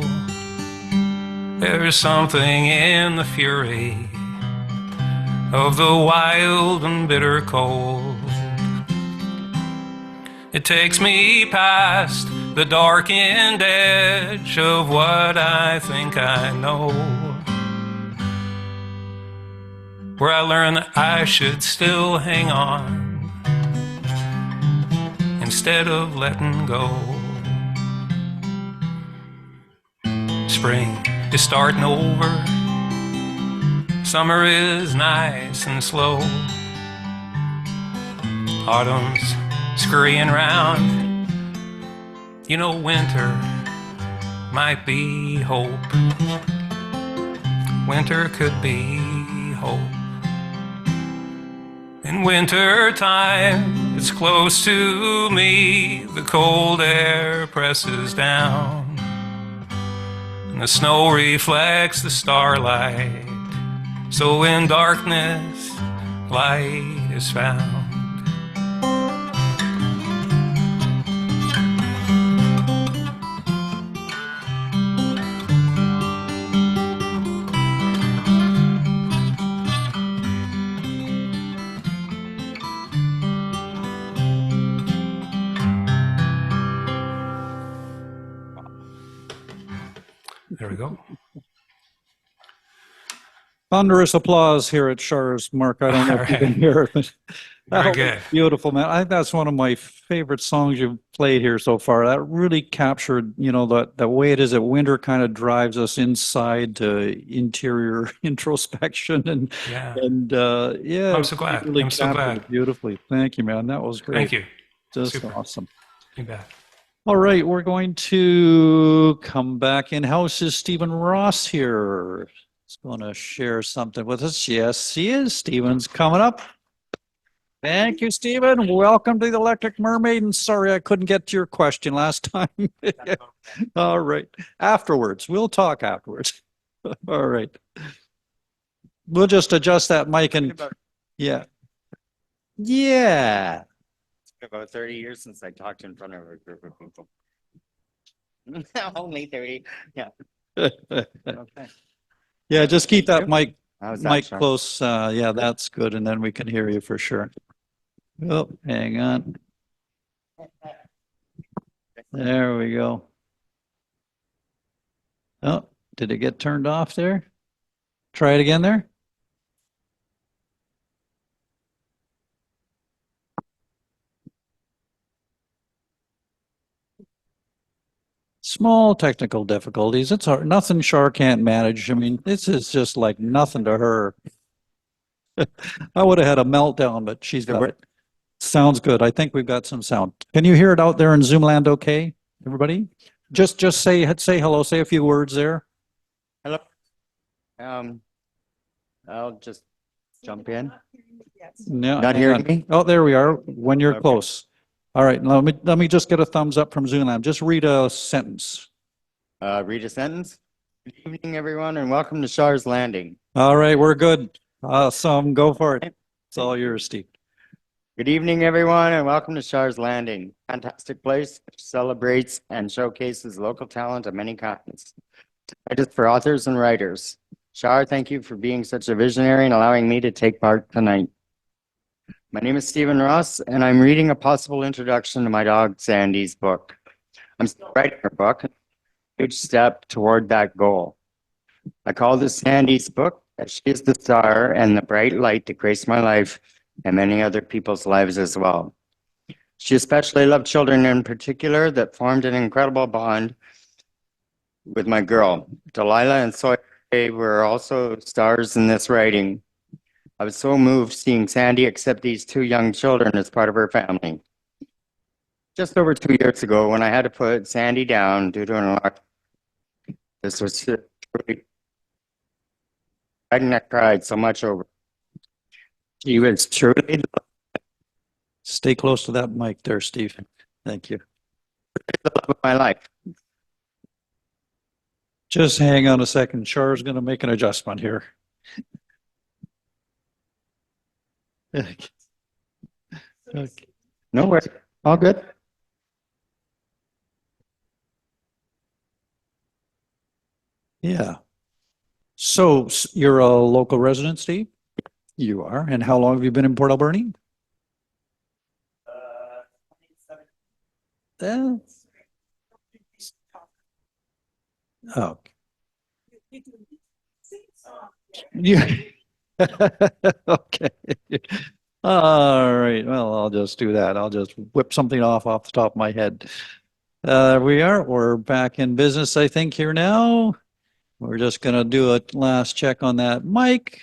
Speaker 8: There's something in the fury of the wild and bitter cold. It takes me past the darkened edge of what I think I know, where I learn that I should still hang on instead of letting go. Spring is starting over. Summer is nice and slow. Autumn's scurrying round. You know, winter might be hope. Winter could be hope. In winter time, it's close to me. The cold air presses down, and the snow reflects the starlight. So in darkness, light is found. There we go.
Speaker 4: Thunderous applause here at Char's, Mark. I don't know if you can hear it, but
Speaker 8: Very
Speaker 4: was
Speaker 8: good.
Speaker 4: beautiful, man. I think that's one of my favorite songs you've played here so far. That really captured, you know, the way it is that winter kind of drives us inside to interior introspection
Speaker 8: Yeah.
Speaker 4: yeah,
Speaker 8: I'm so glad.
Speaker 4: it really
Speaker 8: I'm so
Speaker 4: captured
Speaker 8: glad.
Speaker 4: it beautifully. Thank you, man. That was great.
Speaker 8: Thank you.
Speaker 4: Just
Speaker 8: Super.
Speaker 4: awesome.
Speaker 8: You bet.
Speaker 4: All right, we're going to come back in house. Is Stephen Ross here? He's going to share something with us. Yes, he is. Stephen's coming up. Thank you, Stephen. Welcome to the Electric Mermaid. And sorry I couldn't get to your question last time. All right. Afterwards. We'll talk afterwards. All right. We'll just adjust that mic and, yeah. Yeah.
Speaker 9: About 30 years since I talked in front of a group of people. Only 30. Yeah. Okay.
Speaker 4: Yeah, just keep that mic
Speaker 9: How's that,
Speaker 4: mic
Speaker 9: Char?
Speaker 4: close. Yeah, that's good. And then we can hear you for sure. Oh, hang on. There we go. Oh, did it get turned off there? Try it again there. Small technical difficulties. It's hard. Nothing Char can't manage. I mean, this is just like nothing to her. I would have had a meltdown, but she's got it. Sounds good. I think we've got some sound. Can you hear it out there in Zoomland okay, everybody? Just say hello, say a few words there.
Speaker 9: Hello. I'll just jump in.
Speaker 4: No,
Speaker 9: Not
Speaker 4: hang
Speaker 9: hearing
Speaker 4: on.
Speaker 9: me?
Speaker 4: Oh, there we are, when you're
Speaker 9: Okay.
Speaker 4: close. All right, let me just get a thumbs up from Zoomland. Just read a sentence.
Speaker 9: Read a sentence. Good evening, everyone, and welcome to Char's Landing.
Speaker 4: All right, we're good. Awesome, go for it. It's all yours, Steve.
Speaker 9: Good evening, everyone, and welcome to Char's Landing. Fantastic place which celebrates and showcases local talent of many kinds. Just for authors and writers. Char, thank you for being such a visionary and allowing me to take part tonight. My name is Stephen Ross, and I'm reading a possible introduction to my dog Sandy's book. I'm still writing her book, a huge step toward that goal. I call this Sandy's book as she is the star and the bright light to grace my life and many other people's lives as well. She especially loved children in particular that formed an incredible bond with my girl. Delilah and Sawyer were also stars in this writing. I was so moved seeing Sandy accept these two young children as part of her family. Just over 2 years ago, when I had to put Sandy down due to an alarm, this was truly, I cried so much over. She was truly
Speaker 4: Stay close to that mic there, Steve. Thank you.
Speaker 9: the love of my life.
Speaker 4: Just hang on a second. Char's going to make an adjustment here. Okay.
Speaker 9: No worries. All good.
Speaker 4: Yeah. So you're a local resident, Steve? You are. And how long have you been in Port Alberni? Uh, oh. Yeah. Okay. All right. Well, I'll just do that. I'll just whip something off the top of my head. We are. We're back in business, I think, here now. We're just going to do a last check on that mic.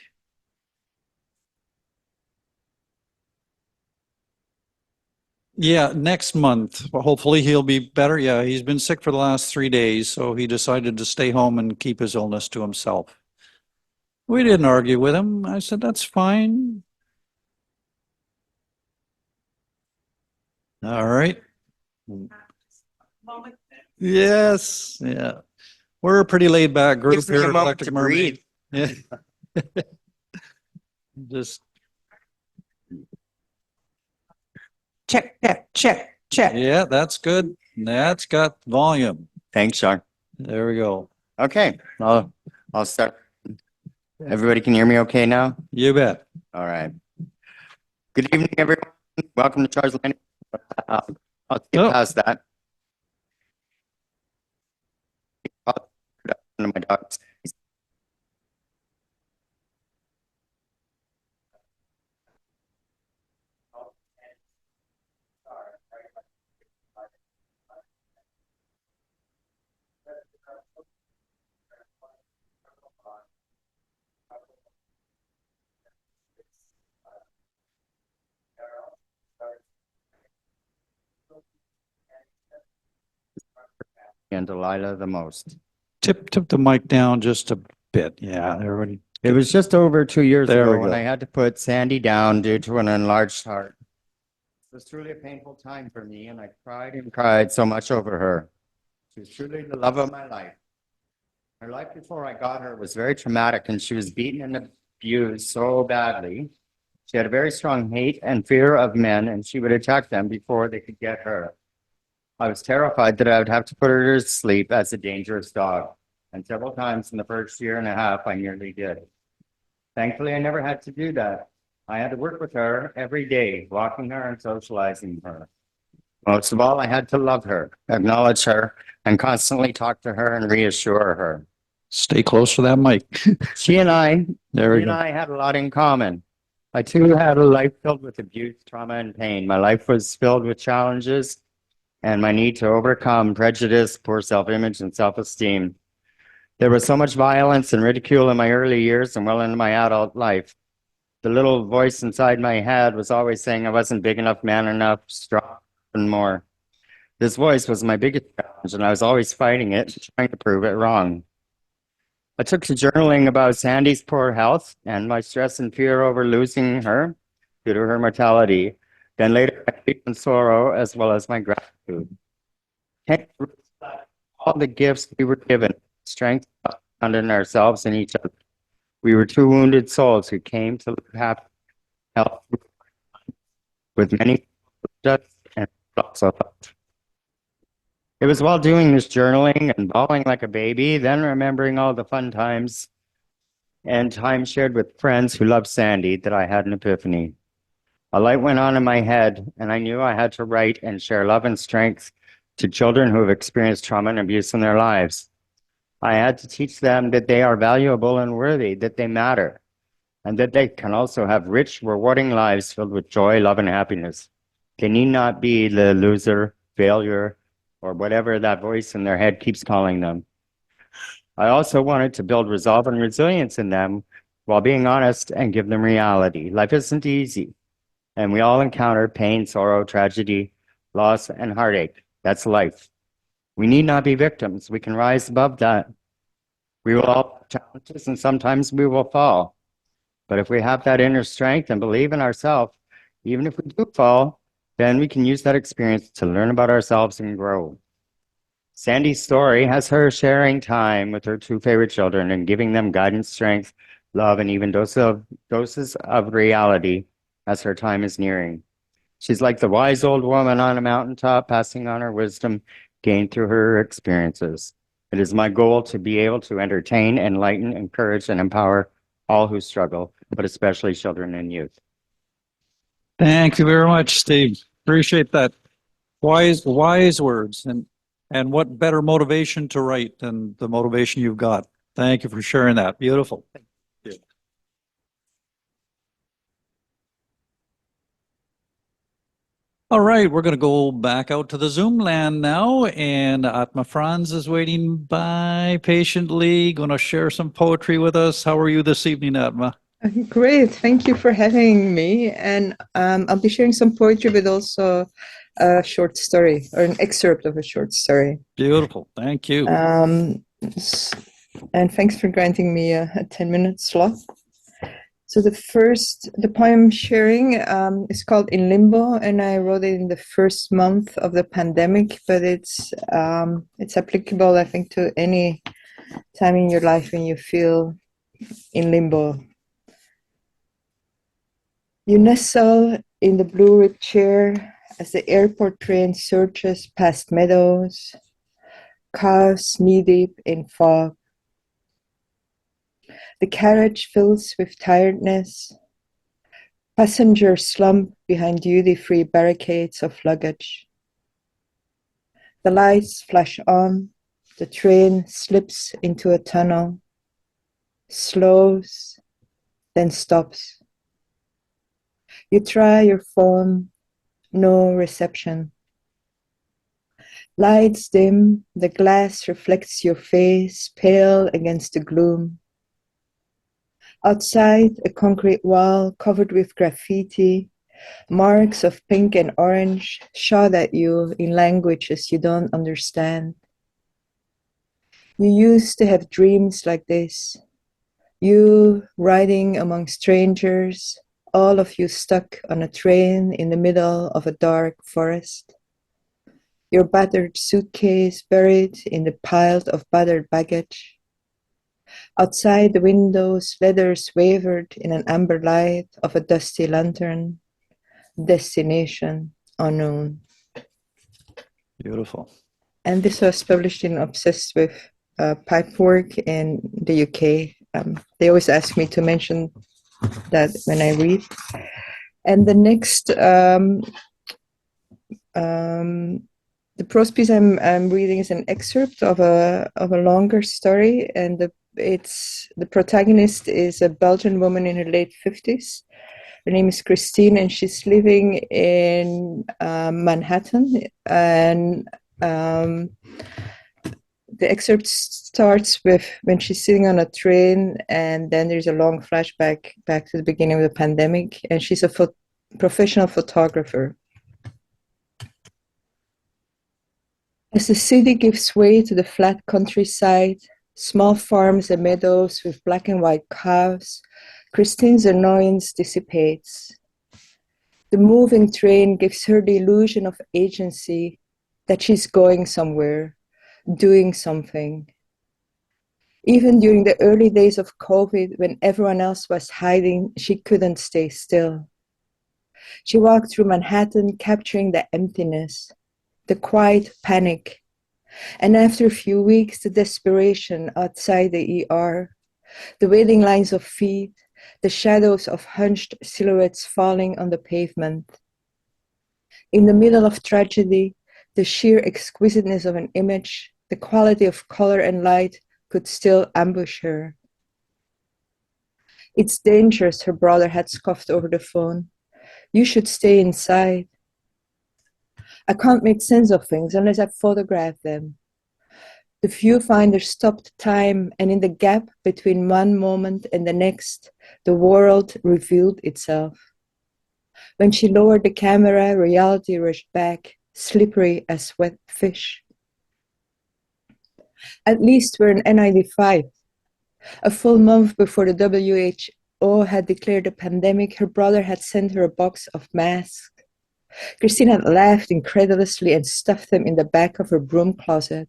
Speaker 4: Yeah, next month. Well, hopefully he'll be better. Yeah, he's been sick for the last 3 days, so he decided to stay home and keep his illness to himself. We didn't argue with him. I said, that's fine. All right. Yes. Yeah. We're a pretty laid back group
Speaker 9: Gives me
Speaker 4: here
Speaker 9: a
Speaker 4: at
Speaker 9: moment
Speaker 4: Electric
Speaker 9: to
Speaker 4: Mermaid.
Speaker 9: breathe.
Speaker 4: Yeah. Just,
Speaker 6: Check, check.
Speaker 4: yeah, that's good. That's got volume.
Speaker 9: Thanks, Char.
Speaker 4: There we go.
Speaker 9: Okay, I'll start. Everybody can hear me okay now?
Speaker 4: You bet.
Speaker 9: All right. Good evening, everyone. Welcome to Char's Landing. I'll skip
Speaker 4: Oh.
Speaker 9: past that. My dogs. And Delilah the most.
Speaker 4: Tip the mic down just a bit. Yeah, everybody.
Speaker 9: It was just over 2 years
Speaker 4: There
Speaker 9: ago
Speaker 4: we
Speaker 9: when
Speaker 4: go.
Speaker 9: I had to put Sandy down due to an enlarged heart. It was truly a painful time for me, and I cried and cried so much over her. She was truly the love of my life. Her life before I got her was very traumatic, and she was beaten and abused so badly. She had a very strong hate and fear of men, and she would attack them before they could get her. I was terrified that I would have to put her to sleep as a dangerous dog, and several times in the first year and a half, I nearly did. Thankfully, I never had to do that. I had to work with her every day, walking her and socializing her. Most of all, I had to love her, acknowledge her, and constantly talk to her and reassure her.
Speaker 4: Stay close to that mic.
Speaker 9: She and I
Speaker 4: There
Speaker 9: She
Speaker 4: we
Speaker 9: and
Speaker 4: go.
Speaker 9: I had a lot in common. I too had a life filled with abuse, trauma, and pain. My life was filled with challenges and my need to overcome prejudice, poor self-image, and self-esteem. There was so much violence and ridicule in my early years and well into my adult life. The little voice inside my head was always saying I wasn't big enough, man enough, strong, and more. This voice was my biggest challenge, and I was always fighting it, trying to prove it wrong. I took to journaling about Sandy's poor health and my stress and fear over losing her due to her mortality. Then later, my grief and sorrow, as well as my gratitude. All the gifts we were given, strength found in ourselves and each other. We were two wounded souls who came to live happy, health, with many deaths and lots of love. It was while doing this journaling and bawling like a baby, then remembering all the fun times and time shared with friends who loved Sandy, that I had an epiphany. A light went on in my head, and I knew I had to write and share love and strength to children who have experienced trauma and abuse in their lives. I had to teach them that they are valuable and worthy, that they matter, and that they can also have rich, rewarding lives filled with joy, love, and happiness. They need not be the loser, failure, or whatever that voice in their head keeps calling them. I also wanted to build resolve and resilience in them while being honest and give them reality. Life isn't easy, and we all encounter pain, sorrow, tragedy, loss, and heartache. That's life. We need not be victims. We can rise above that. We will all have challenges, and sometimes we will fall. But if we have that inner strength and believe in ourselves, even if we do fall, then we can use that experience to learn about ourselves and grow. Sandy's story has her sharing time with her two favorite children and giving them guidance, strength, love, and even doses of reality as her time is nearing. She's like the wise old woman on a mountaintop, passing on her wisdom gained through her experiences. It is my goal to be able to entertain, enlighten, encourage, and empower all who struggle, but especially children and youth.
Speaker 4: Thank you very much, Steve. Appreciate that. Wise words, and what better motivation to write than the motivation you've got. Thank you for sharing that. Beautiful. Thank you. All right, we're going to go back out to the Zoom land now, and Atma Frans is waiting by patiently, going to share some poetry with us. How are you this evening, Atma?
Speaker 10: Great, thank you for having me. And I'll be sharing some poetry, but also a short story or an excerpt of a short story.
Speaker 4: Beautiful, thank you.
Speaker 10: And thanks for granting me a 10-minute slot. So the poem sharing is called In Limbo, and I wrote it in the first month of the pandemic, but it's applicable, I think, to any time in your life when you feel in limbo. You nestle in the blue-lit chair as the airport train surges past meadows, cars knee-deep in fog. The carriage fills with tiredness. Passengers slump behind duty-free barricades of luggage. The lights flash on. The train slips into a tunnel, slows, then stops. You try your phone, no reception. Lights dim, the glass reflects your face, pale against the gloom. Outside, a concrete wall covered with graffiti, marks of pink and orange shot at you in languages you don't understand. You used to have dreams like this. You riding among strangers, all of you stuck on a train in the middle of a dark forest. Your battered suitcase buried in the pile of battered baggage. Outside the windows, letters wavered in an amber light of a dusty lantern. Destination unknown.
Speaker 4: Beautiful.
Speaker 10: And this was published in Obsessed with Pipework in the UK. They always ask me to mention that when I read. And the next, the prose piece I'm reading is an excerpt of a longer story, and the protagonist is a Belgian woman in her late 50s. Her name is Christine, and she's living in Manhattan. And the excerpt starts with when she's sitting on a train, and then there's a long flashback back to the beginning of the pandemic, and she's a professional photographer. As the city gives way to the flat countryside, small farms and meadows with black and white cows, Christine's annoyance dissipates. The moving train gives her the illusion of agency, that she's going somewhere, doing something. Even during the early days of COVID, when everyone else was hiding, she couldn't stay still. She walked through Manhattan, capturing the emptiness, the quiet panic, and after a few weeks, the desperation outside the ER, the waiting lines of feet, the shadows of hunched silhouettes falling on the pavement. In the middle of tragedy, the sheer exquisiteness of an image, the quality of color and light could still ambush her. It's dangerous, her brother had scoffed over the phone. You should stay inside. I can't make sense of things unless I photograph them. The viewfinder stopped time, and in the gap between one moment and the next, the world revealed itself. When she lowered the camera, reality rushed back, slippery as wet fish. At least we're in N95. A full month before the WHO had declared a pandemic, her brother had sent her a box of masks. Christine had laughed incredulously and stuffed them in the back of her broom closet.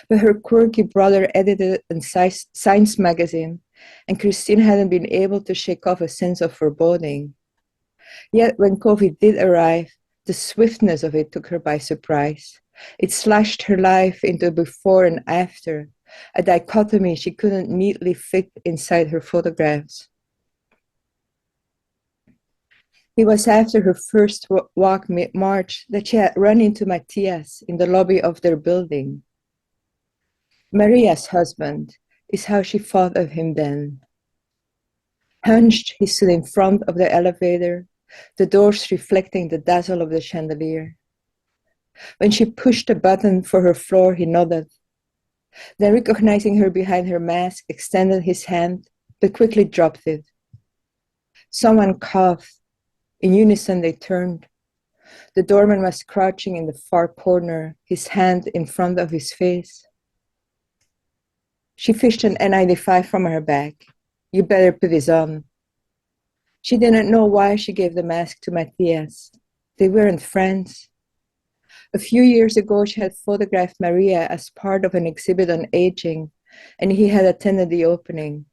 Speaker 10: But her quirky brother edited a science magazine, and Christine hadn't been able to shake off a sense of foreboding. Yet when COVID did arrive, the swiftness of it took her by surprise. It slashed her life into before and after, a dichotomy she couldn't neatly fit inside her photographs. It was after her first walk mid-March that she had run into Matthias in the lobby of their building. Maria's husband is how she thought of him then. Hunched, he stood in front of the elevator, the doors reflecting the dazzle of the chandelier. When she pushed a button for her floor, he nodded. Then, recognizing her behind her mask, extended his hand, but quickly dropped it. Someone coughed. In unison, they turned. The doorman was crouching in the far corner, his hand in front of his face. She fished an N95 from her bag. You better put this on. She didn't know why she gave the mask to Matthias. They weren't friends. A few years ago, she had photographed Maria as part of an exhibit on aging, and he had attended the opening.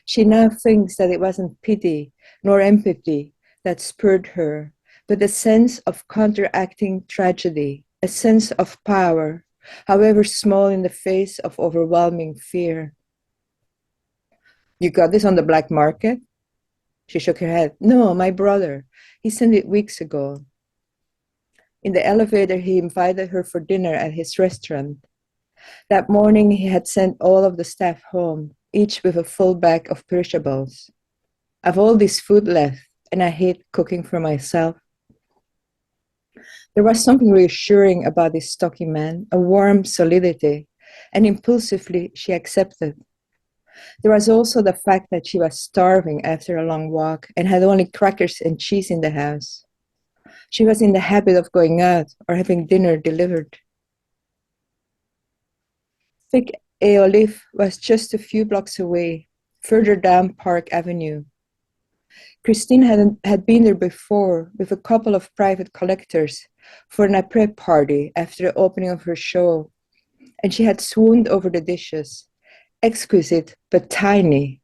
Speaker 10: She now thinks that it wasn't pity nor empathy that spurred her, but a sense of counteracting tragedy, a sense of power, however small in the face of overwhelming fear. You got this on the black market? She shook her head. No, my brother. He sent it weeks ago. In the elevator, he invited her for dinner at his restaurant. That morning, he had sent all of the staff home, each with a full bag of perishables. I've all this food left, and I hate cooking for myself. There was something reassuring about this stocky man, a warm solidity, and impulsively she accepted. There was also the fact that she was starving after a long walk and had only crackers and cheese in the house. She was in the habit of going out or having dinner delivered. Vic Eolif was just a few blocks away, further down Park Avenue. Christine had been there before with a couple of private collectors for an après party after the opening of her show, and she had swooned over the dishes, exquisite but tiny,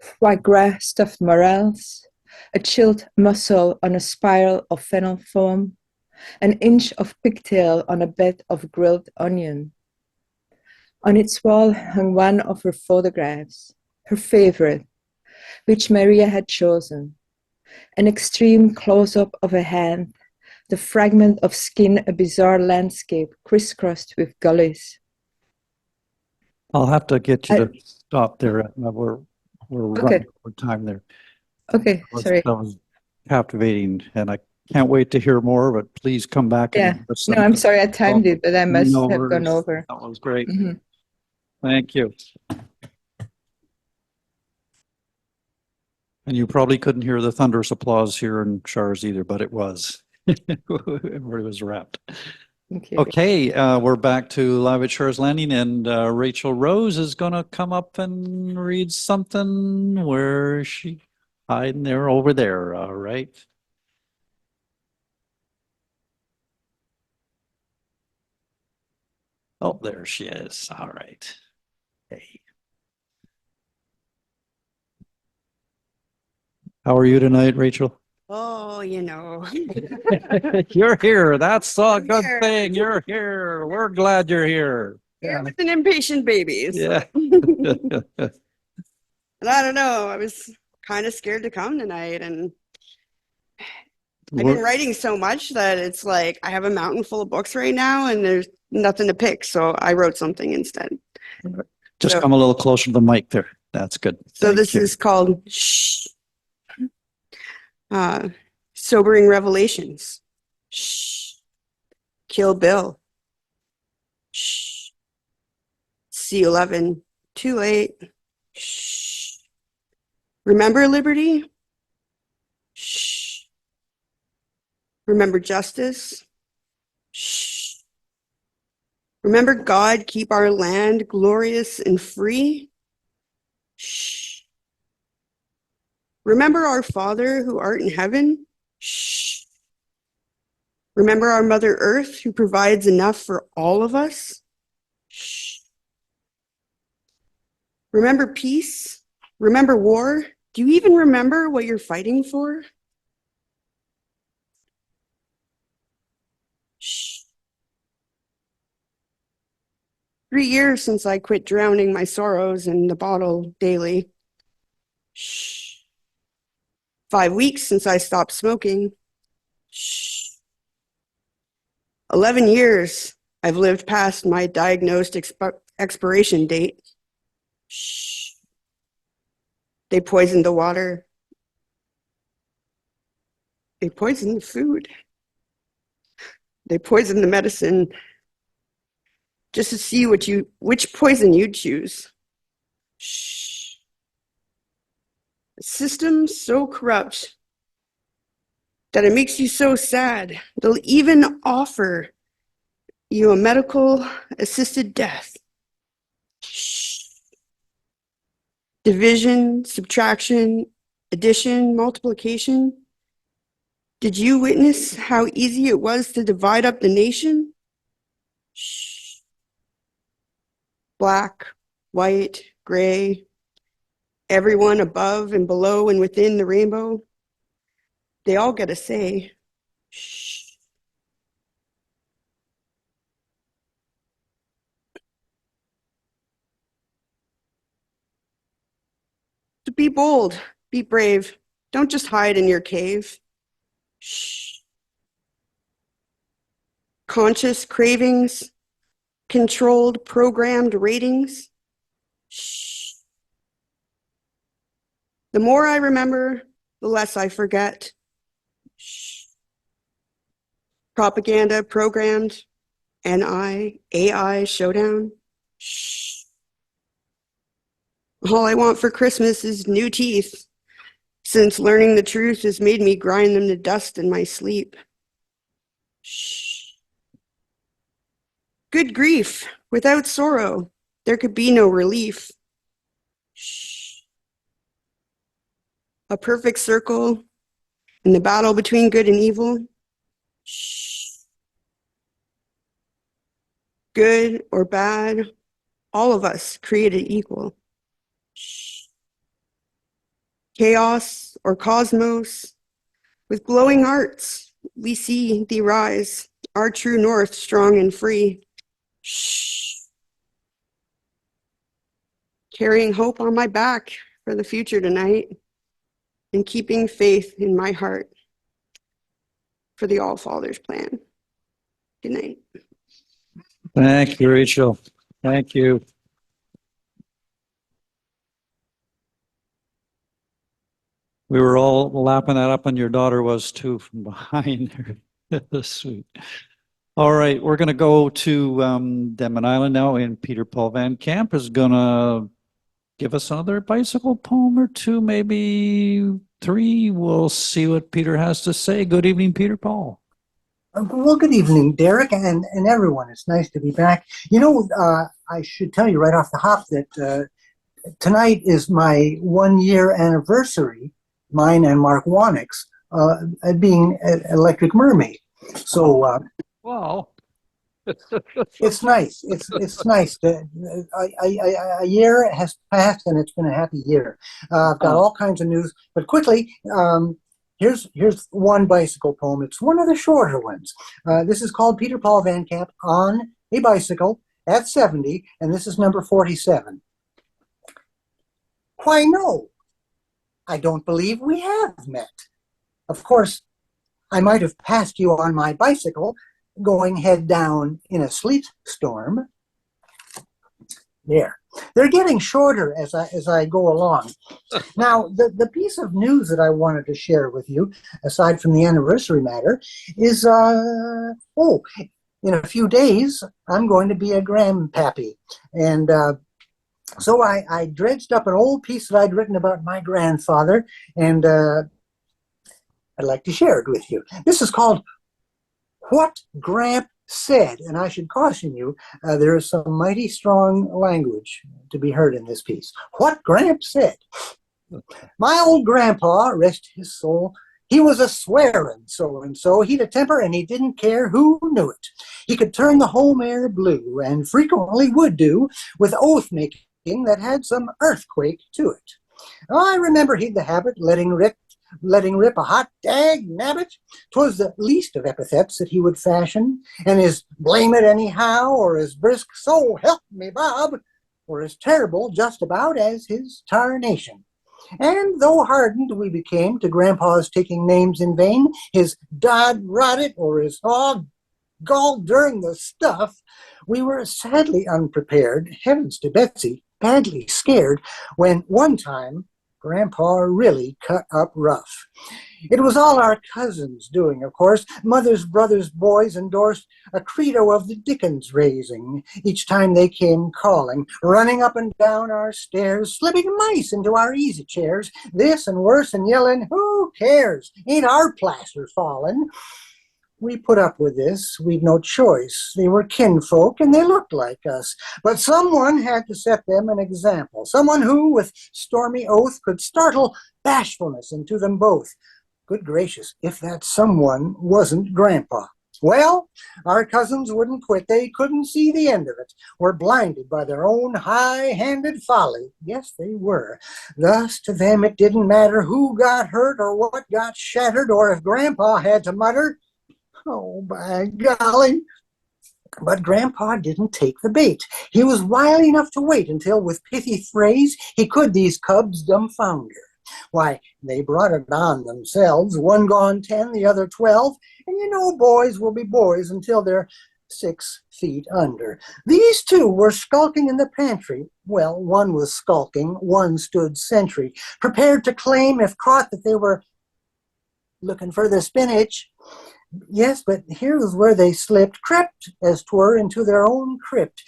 Speaker 10: foie gras stuffed morels, a chilled mussel on a spiral of fennel foam, an inch of pigtail on a bed of grilled onion. On its wall hung one of her photographs, her favorite, which Maria had chosen, an extreme close-up of a hand, the fragment of skin, a bizarre landscape crisscrossed with gullies.
Speaker 4: I'll have to get you to stop there. Atma. We're
Speaker 10: Okay.
Speaker 4: running over time there.
Speaker 10: Okay, sorry.
Speaker 4: That was captivating, and I can't wait to hear more, but please come back.
Speaker 10: Yeah.
Speaker 4: And give us
Speaker 10: No,
Speaker 4: some-
Speaker 10: I'm sorry I timed it, but I must
Speaker 4: No
Speaker 10: have gone
Speaker 4: worries.
Speaker 10: over.
Speaker 4: That was great.
Speaker 10: Mhm.
Speaker 4: Thank you. And you probably couldn't hear the thunderous applause here in Char's either, but it was. Everybody was wrapped.
Speaker 10: Thank you.
Speaker 4: Okay, we're back to Live at Char's Landing, and Rachel Rose is going to come up and read something. Where is she? Hiding there, over there. All right. Oh, there she is. All right. Hey. How are you tonight, Rachel?
Speaker 11: Oh, you know.
Speaker 4: You're here. That's a good
Speaker 11: here.
Speaker 4: thing. You're here. We're glad you're here.
Speaker 11: Here with an impatient babies.
Speaker 4: Yeah.
Speaker 11: And I don't know, I was kind of scared to come tonight, and I've been writing so much that it's like I have a mountain full of books right now and there's nothing to pick, so I wrote something instead.
Speaker 4: Just
Speaker 11: So-
Speaker 4: come a little closer to the mic there. That's good.
Speaker 11: So
Speaker 4: Thank
Speaker 11: this
Speaker 4: you.
Speaker 11: is called Shh. Sobering Revelations. Shh. Kill Bill. Shh. C11. Too late. Shh. Remember liberty? Shh. Remember justice? Shh. Remember God keep our land glorious and free? Shh. Remember our Father who art in heaven? Shh. Remember our Mother Earth who provides enough for all of us? Shh. Remember peace? Remember war? Do you even remember what you're fighting for? Shh. 3 years since I quit drowning my sorrows in the bottle daily. Shh. 5 weeks since I stopped smoking. Shh. 11 years I've lived past my diagnosed expiration date. Shh. They poisoned the water. They poisoned the food. They poisoned the medicine just to see which poison you'd choose. Shh. A system so corrupt that it makes you so sad. They'll even offer you a medical assisted death. Shh. Division, subtraction, addition, multiplication. Did you witness how easy it was to divide up the nation? Shh. Black, white, gray, everyone above and below and within the rainbow, they all get a say. Shh. So be bold, be brave. Don't just hide in your cave. Shh. Conscious cravings, controlled, programmed ratings. Shh. The more I remember, the less I forget. Shh. Propaganda programmed, AI showdown. Shh. All I want for Christmas is new teeth, since learning the truth has made me grind them to dust in my sleep. Shh. Good grief, without sorrow, there could be no relief. Shh. A perfect circle in the battle between good and evil. Shh. Good or bad, all of us created equal. Shh. Chaos or cosmos, with glowing hearts, we see thee rise, our true north, strong and free. Shh. Carrying hope on my back for the future tonight, and keeping faith in my heart for the All-Father's plan. Good night.
Speaker 4: Thank you, Rachel. Thank you. We were all lapping that up, and your daughter was too from behind there. Sweet. All right, we're going to go to Denman Island now, and Peter Paul Van Camp is going to give us another bicycle poem or two, maybe three. We'll see what Peter has to say. Good evening, Peter Paul.
Speaker 1: Well, good evening, Derek, and everyone. It's nice to be back. You know, I should tell you right off the hop that tonight is my 1 year anniversary, mine and Mark Wonneck's, being Electric Mermaid. So,
Speaker 4: Wow.
Speaker 1: it's nice. It's nice. A year has passed, and it's been a happy year. I've got all kinds of news, but quickly, here's one bicycle poem. It's one of the shorter ones. This is called Peter Paul Van Camp on a Bicycle at 70, and this is number 47. Why, no, I don't believe we have met. Of course, I might have passed you on my bicycle, going head down in a sleet storm. There. They're getting shorter as I go along. Now, the piece of news that I wanted to share with you, aside from the anniversary matter, is, in a few days, I'm going to be a grandpappy. And so I dredged up an old piece that I'd written about my grandfather, and I'd like to share it with you. This is called What Gramp Said, and I should caution you, there is some mighty strong language to be heard in this piece. What Gramp Said. My old grandpa, rest his soul, he was a swearin' so-and-so. He'd a temper and he didn't care who knew it. He could turn the home air blue, and frequently would do, with oath-making that had some earthquake to it. I remember he'd the habit letting rip a hot dag nabbit. 'Twas the least of epithets that he would fashion, and his blame it anyhow, or his brisk so help me Bob, were as terrible just about as his tarnation. And though hardened we became to Grandpa's taking names in vain, his dod rot it or his gall darn the stuff, we were sadly unprepared, heavens to Betsy, badly scared, when one time Grandpa really cut up rough. It was all our cousins doing, of course. Mother's brothers' boys endorsed a credo of the Dickens raising each time they came calling, running up and down our stairs, slipping mice into our easy chairs, this and worse, and yelling, who cares? Ain't our plaster falling? We put up with this. We'd no choice. They were kinfolk, and they looked like us. But someone had to set them an example. Someone who, with stormy oath, could startle bashfulness into them both. Good gracious, if that someone wasn't Grandpa. Well, our cousins wouldn't quit. They couldn't see the end of it. Were blinded by their own high-handed folly. Yes, they were. Thus, to them, it didn't matter who got hurt or what got shattered, or if Grandpa had to mutter, oh, by golly. But Grandpa didn't take the bait. He was wily enough to wait until, with pithy phrase, he could these cubs dumfounder. Why, they brought it on themselves, one gone 10, the other 12, and you know boys will be boys until they're 6 feet under. These two were skulking in the pantry. Well, one was skulking, one stood sentry, prepared to claim, if caught, that they were looking for the spinach. Yes, but here was where they slipped, crept, as 'twere, into their own crypt,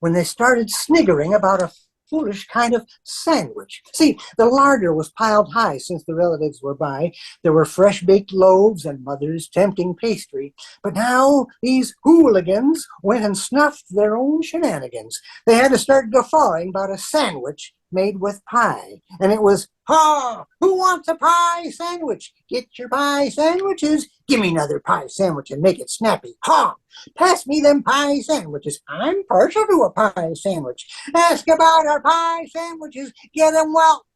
Speaker 1: when they started sniggering about a foolish kind of sandwich. See, the larder was piled high since the relatives were by. There were fresh-baked loaves and Mother's tempting pastry. But now these hooligans went and snuffed their own shenanigans. They had to start guffawing about a sandwich made with pie. And it was, "Ha! Who wants a pie sandwich? Get your pie sandwiches. Give me another pie sandwich and make it snappy. Ha! Pass me them pie sandwiches. I'm partial to a pie sandwich. Ask about our pie sandwiches. Get 'em well."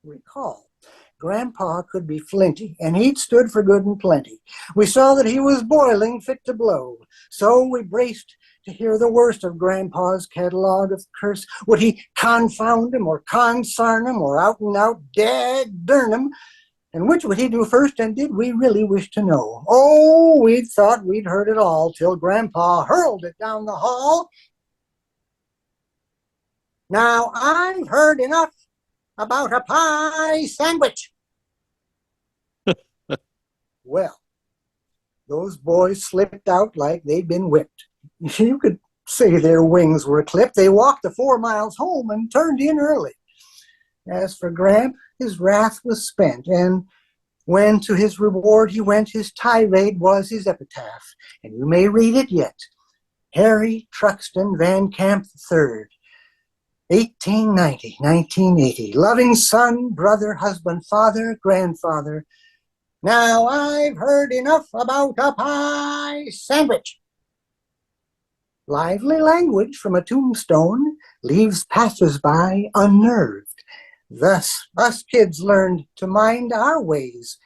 Speaker 1: Recall, Grandpa could be flinty, and he'd stood for good and plenty. We saw that he was boiling fit to blow, so we braced to hear the worst of Grandpa's catalog of curse. Would he confound him, or consarn him, or out and out dag-durn him? And which would he do first, and did we really wish to know? Oh, we thought we'd heard it all, till Grandpa hurled it down the hall. "Now I've heard enough about a pie sandwich." Well, those boys slipped out like they'd been whipped. You could say their wings were clipped. They walked the 4 miles home and turned in early. As for Gramp, his wrath was spent, and when to his reward he went, his tirade was his epitaph, and you may read it yet. Harry Truxton Van Camp III, 1890, 1980. Loving son, brother, husband, father, grandfather. Now I've heard enough about a pie sandwich. Lively language from a tombstone leaves passers-by unnerved. Thus, us kids learned to mind our ways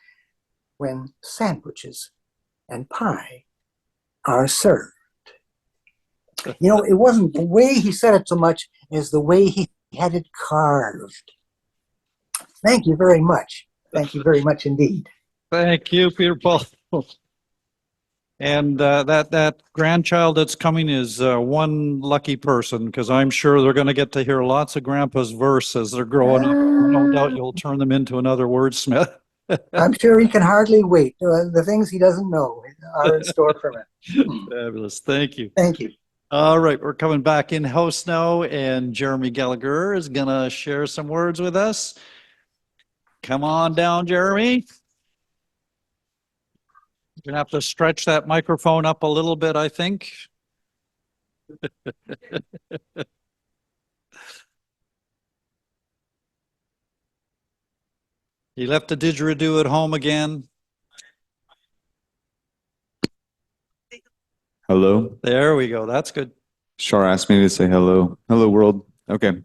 Speaker 1: when sandwiches and pie are served. You know, it wasn't the way he said it so much as the way he had it carved. Thank you very much. Thank you very much indeed.
Speaker 4: Thank you, Peter Paul. And that grandchild that's coming is one lucky person, because I'm sure they're going to get to hear lots of Grandpa's verse as they're growing up. No doubt you'll turn them into another wordsmith.
Speaker 1: I'm sure he can hardly wait. The things he doesn't know are in store for him.
Speaker 4: Fabulous. Thank you.
Speaker 1: Thank you.
Speaker 4: All right, we're coming back in-house now, and Jeremy Gallagher is going to share some words with us. Come on down, Jeremy. You're going to have to stretch that microphone up a little bit, I think. You left the didgeridoo at home again.
Speaker 12: Hello.
Speaker 4: There we go. That's good.
Speaker 12: Char asked me to say hello. Hello, world. Okay.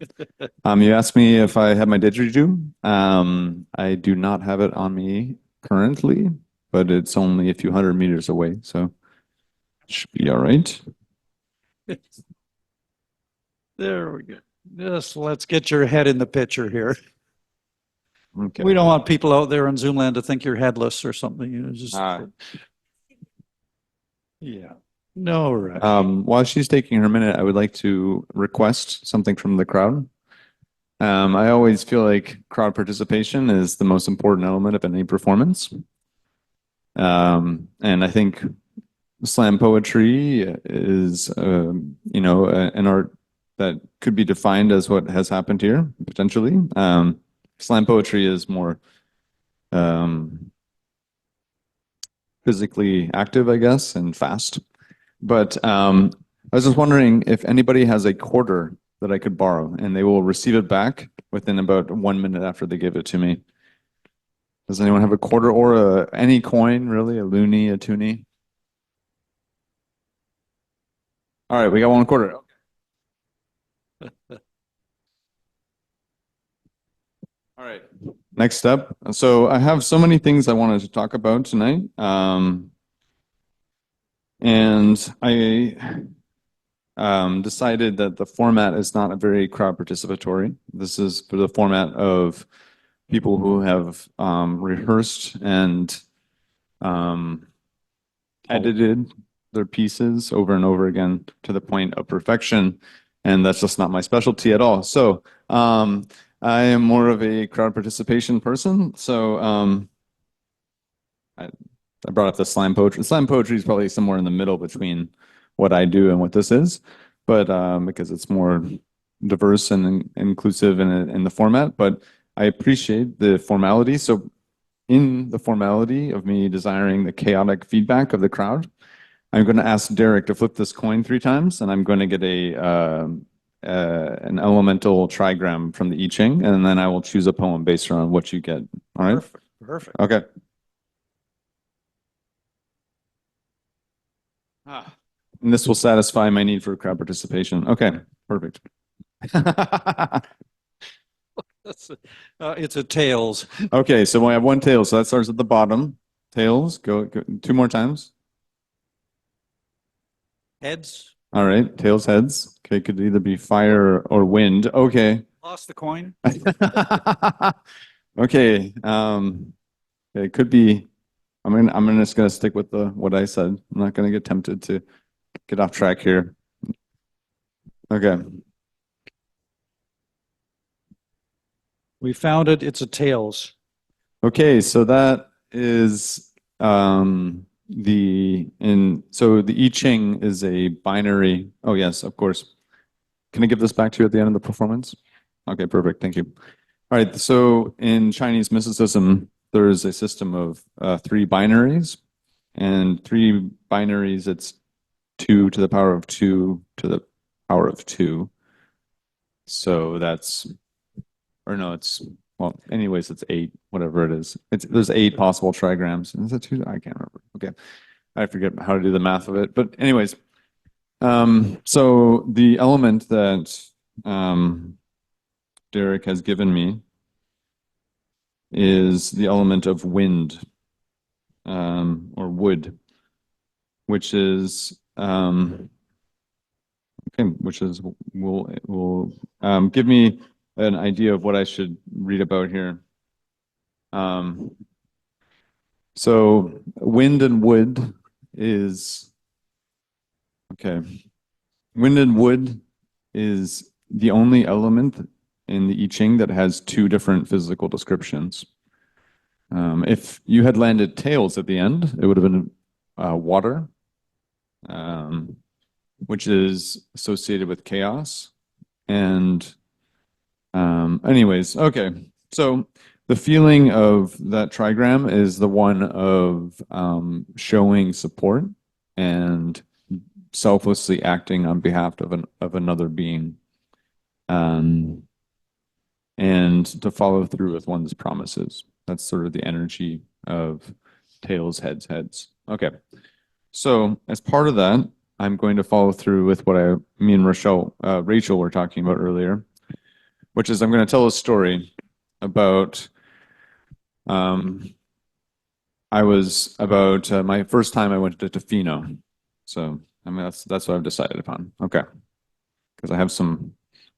Speaker 12: You asked me if I had my didgeridoo. I do not have it on me currently, but it's only a few hundred meters away, so it should be all right.
Speaker 4: There we go. Just let's get your head in the picture here.
Speaker 12: Okay.
Speaker 4: We don't want people out there in Zoomland to think you're headless or something. You know, just yeah. No, right.
Speaker 12: While she's taking her minute, I would like to request something from the crowd. I always feel like crowd participation is the most important element of any performance. And I think slam poetry is, you know, an art that could be defined as what has happened here, potentially. Slam poetry is more physically active, I guess, and fast. But I was just wondering if anybody has a quarter that I could borrow, and they will receive it back within about 1 minute after they give it to me. Does anyone have a quarter or any coin, really? A loonie, a toonie? All right, we got 1 quarter. All right, next up. So I have so many things I wanted to talk about tonight. And I decided that the format is not a very crowd participatory. This is for the format of people who have rehearsed and edited their pieces over and over again to the point of perfection. And that's just not my specialty at all. So I am more of a crowd participation person. So I brought up the slam poetry. Slam poetry is probably somewhere in the middle between what I do and what this is, but because it's more diverse and inclusive in the format. But I appreciate the formality. So in the formality of me desiring the chaotic feedback of the crowd, I'm going to ask Derek to flip this coin 3 times, and I'm going to get an elemental trigram from the I Ching, and then I will choose a poem based on what you get. All right.
Speaker 4: Perfect. Perfect.
Speaker 12: Okay. And this will satisfy my need for crowd participation. Okay. Perfect.
Speaker 4: It's a tails.
Speaker 12: Okay, so we have one tail, so that starts at the bottom. Tails, go 2 more times.
Speaker 4: Heads.
Speaker 12: All right, tails, heads. Okay, could either be fire or wind. Okay.
Speaker 4: Lost the coin.
Speaker 12: Okay. It could be. I'm just gonna stick with what I said. I'm not gonna get tempted to get off track here. Okay.
Speaker 4: We found it. It's a tails.
Speaker 12: Okay, so that is so the I Ching is a binary. Oh yes, of course. Can I give this back to you at the end of the performance? Okay, perfect. Thank you. All right, so in Chinese mysticism, there's a system of 3 binaries, and 3 binaries, it's 2 to the power of 2 to the power of 2. So that's, or no, it's, well, anyways, it's 8, whatever it is. There's 8 possible trigrams. Is it 2? I can't remember. Okay. I forget how to do the math of it. But anyways, so the element that Derek has given me is the element of wind, or wood, which is will give me an idea of what I should read about here. So wind and wood is wind and wood is the only element in the I Ching that has 2 different physical descriptions. If you had landed tails at the end, it would have been water, which is associated with chaos. And anyways, okay. So the feeling of that trigram is the one of showing support and selflessly acting on behalf of another being, and to follow through with one's promises. That's sort of the energy of tails, heads, heads. Okay. So as part of that, I'm going to follow through with what me and Rachel were talking about earlier, which is I'm going to tell a story about my first time I went to Tofino. So that's what I've decided upon. Okay. Because I have some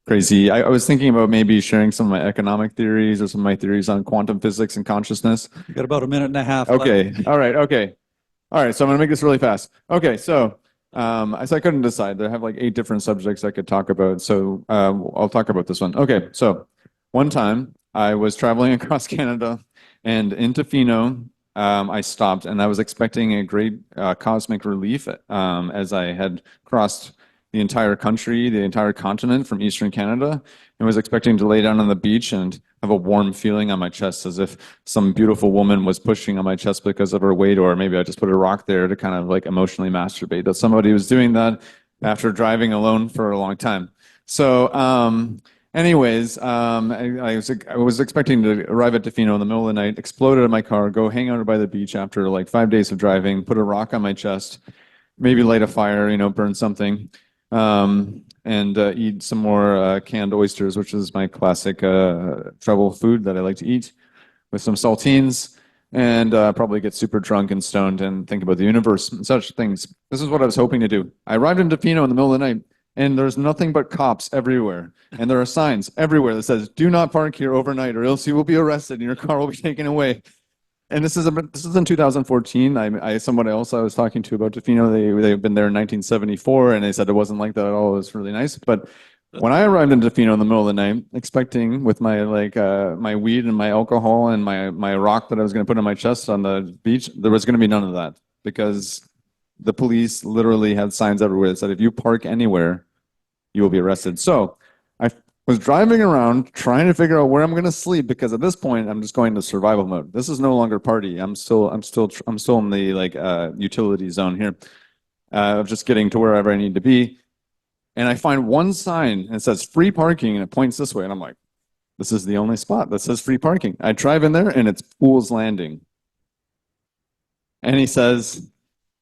Speaker 12: crazy. I was thinking about maybe sharing some of my economic theories or some of my theories on quantum physics and consciousness.
Speaker 4: You got about a minute and a half.
Speaker 12: Okay. Left. All right. Okay. All right. So I'm going to make this really fast. Okay. So I couldn't decide. I have like 8 different subjects I could talk about. So I'll talk about this one. Okay. So one time I was traveling across Canada, and in Tofino, I stopped, and I was expecting a great cosmic relief as I had crossed the entire country, the entire continent from Eastern Canada, and was expecting to lay down on the beach and have a warm feeling on my chest, as if some beautiful woman was pushing on my chest because of her weight, or maybe I just put a rock there to kind of like emotionally masturbate. That somebody was doing that after driving alone for a long time. So anyways, I was expecting to arrive at Tofino in the middle of the night, explode out of my car, go hang out by the beach after like 5 days of driving, put a rock on my chest, maybe light a fire, burn something, and eat some more canned oysters, which is my classic travel food that I like to eat, with some saltines, and probably get super drunk and stoned and think about the universe and such things. This is what I was hoping to do. I arrived in Tofino in the middle of the night, and there's nothing but cops everywhere. And there are signs everywhere that says, "Do not park here overnight, or else you will be arrested and your car will be taken away." And this is in 2014. Someone else I was talking to about Tofino, they've been there in 1974, and they said it wasn't like that at all. It was really nice. But when I arrived in Tofino in the middle of the night, expecting with my my weed and my alcohol and my rock that I was going to put on my chest on the beach, there was going to be none of that, because the police literally had signs everywhere that said, if you park anywhere, you will be arrested. So I was driving around trying to figure out where I'm going to sleep, because at this point I'm just going to survival mode. This is no longer party. I'm still in the utility zone here, of just getting to wherever I need to be. And I find one sign and it says free parking and it points this way. And I'm like, this is the only spot that says free parking. I drive in there and it's Pools Landing. And he says,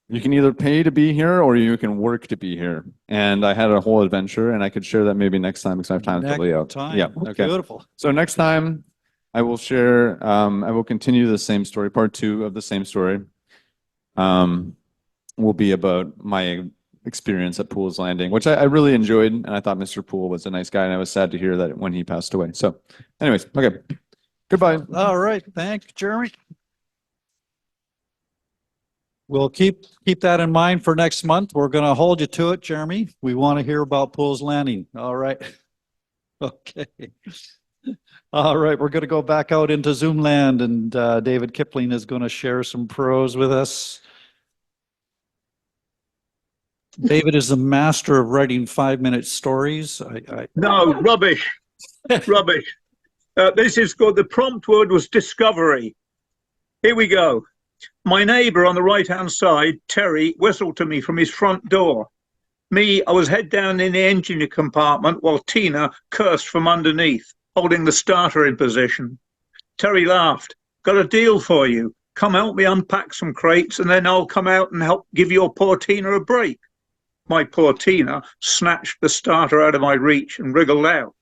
Speaker 12: you can either pay to be here or you can work to be here. And I had a whole adventure, and I could share that maybe next time because I have time to lay out.
Speaker 4: Time.
Speaker 12: Yeah. Okay.
Speaker 4: Beautiful.
Speaker 12: So next time I will share, I will continue the same story. Part 2 of the same story will be about my experience at Pools Landing, which I really enjoyed. And I thought Mr. Poole was a nice guy, and I was sad to hear that when he passed away. So anyways, okay. Goodbye.
Speaker 4: All right. Thanks, Jeremy. We'll keep that in mind for next month. We're going to hold you to it, Jeremy. We want to hear about Pools Landing. All right. Okay. All right. We're going to go back out into Zoom land, and David Kippling is going to share some prose with us. David is the master of writing 5-minute stories.
Speaker 13: No, rubbish. Rubbish. This is good. The prompt word was discovery. Here we go. My neighbour on the right-hand side, Terry, whistled to me from his front door. Me, I was head down in the engine compartment while Tina cursed from underneath, holding the starter in position. Terry laughed. Got a deal for you. Come help me unpack some crates and then I'll come out and help give your poor Tina a break. My poor Tina snatched the starter out of my reach and wriggled out.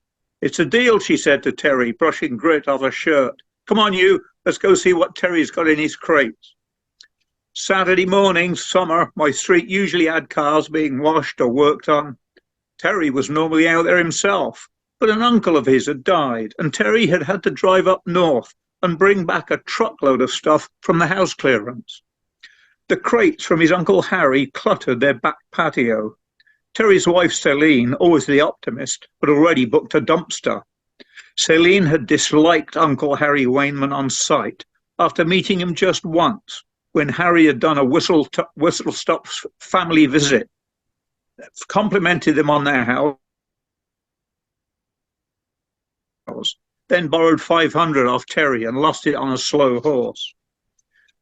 Speaker 13: It's a deal, she said to Terry, brushing grit off her shirt. Come on, you. Let's go see what Terry's got in his crates. Saturday morning, summer, my street usually had cars being washed or worked on. Terry was normally out there himself, but an uncle of his had died, and Terry had had to drive up north and bring back a truckload of stuff from the house clearance. The crates from his Uncle Harry cluttered their back patio. Terry's wife, Celine, always the optimist, had already booked a dumpster. Celine had disliked Uncle Harry Wainman on sight after meeting him just once when Harry had done a whistle-stop family visit, complimented them on their house, then borrowed 500 off Terry and lost it on a slow horse.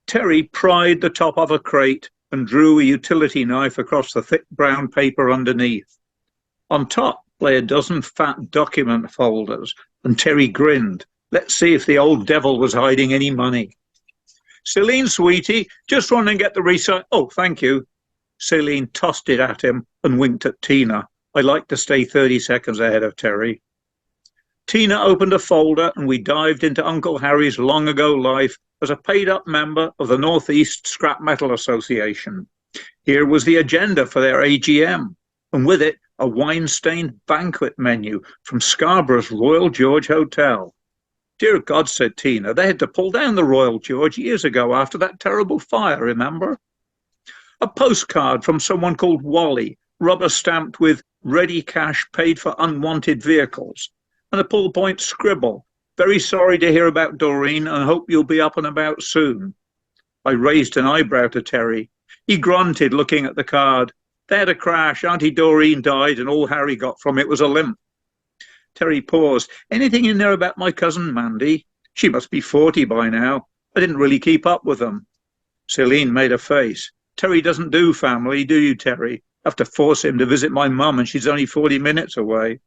Speaker 13: Terry pried the top of a crate and drew a utility knife across the thick brown paper underneath. On top lay a dozen fat document folders, and Terry grinned. Let's see if the old devil was hiding any money. Celine, sweetie, just run and get the recycle. Oh, thank you. Celine tossed it at him and winked at Tina. I like to stay 30 seconds ahead of Terry. Tina opened a folder and we dived into Uncle Harry's long ago life as a paid-up member of the Northeast Scrap Metal Association. Here was the agenda for their AGM, and with it, a wine-stained banquet menu from Scarborough's Royal George Hotel. Dear God, said Tina, they had to pull down the Royal George years ago after that terrible fire, remember? A postcard from someone called Wally, rubber-stamped with ready cash paid for unwanted vehicles, and a pull-point scribble. Very sorry to hear about Doreen and hope you'll be up and about soon. I raised an eyebrow to Terry. He grunted, looking at the card. They had a crash. Auntie Doreen died and all Harry got from it was a limp. Terry paused. Anything in there about my cousin Mandy? She must be 40 by now. I didn't really keep up with them. Celine made a face. Terry doesn't do family, do you, Terry? Have to force him to visit my mum and she's only 40 minutes away.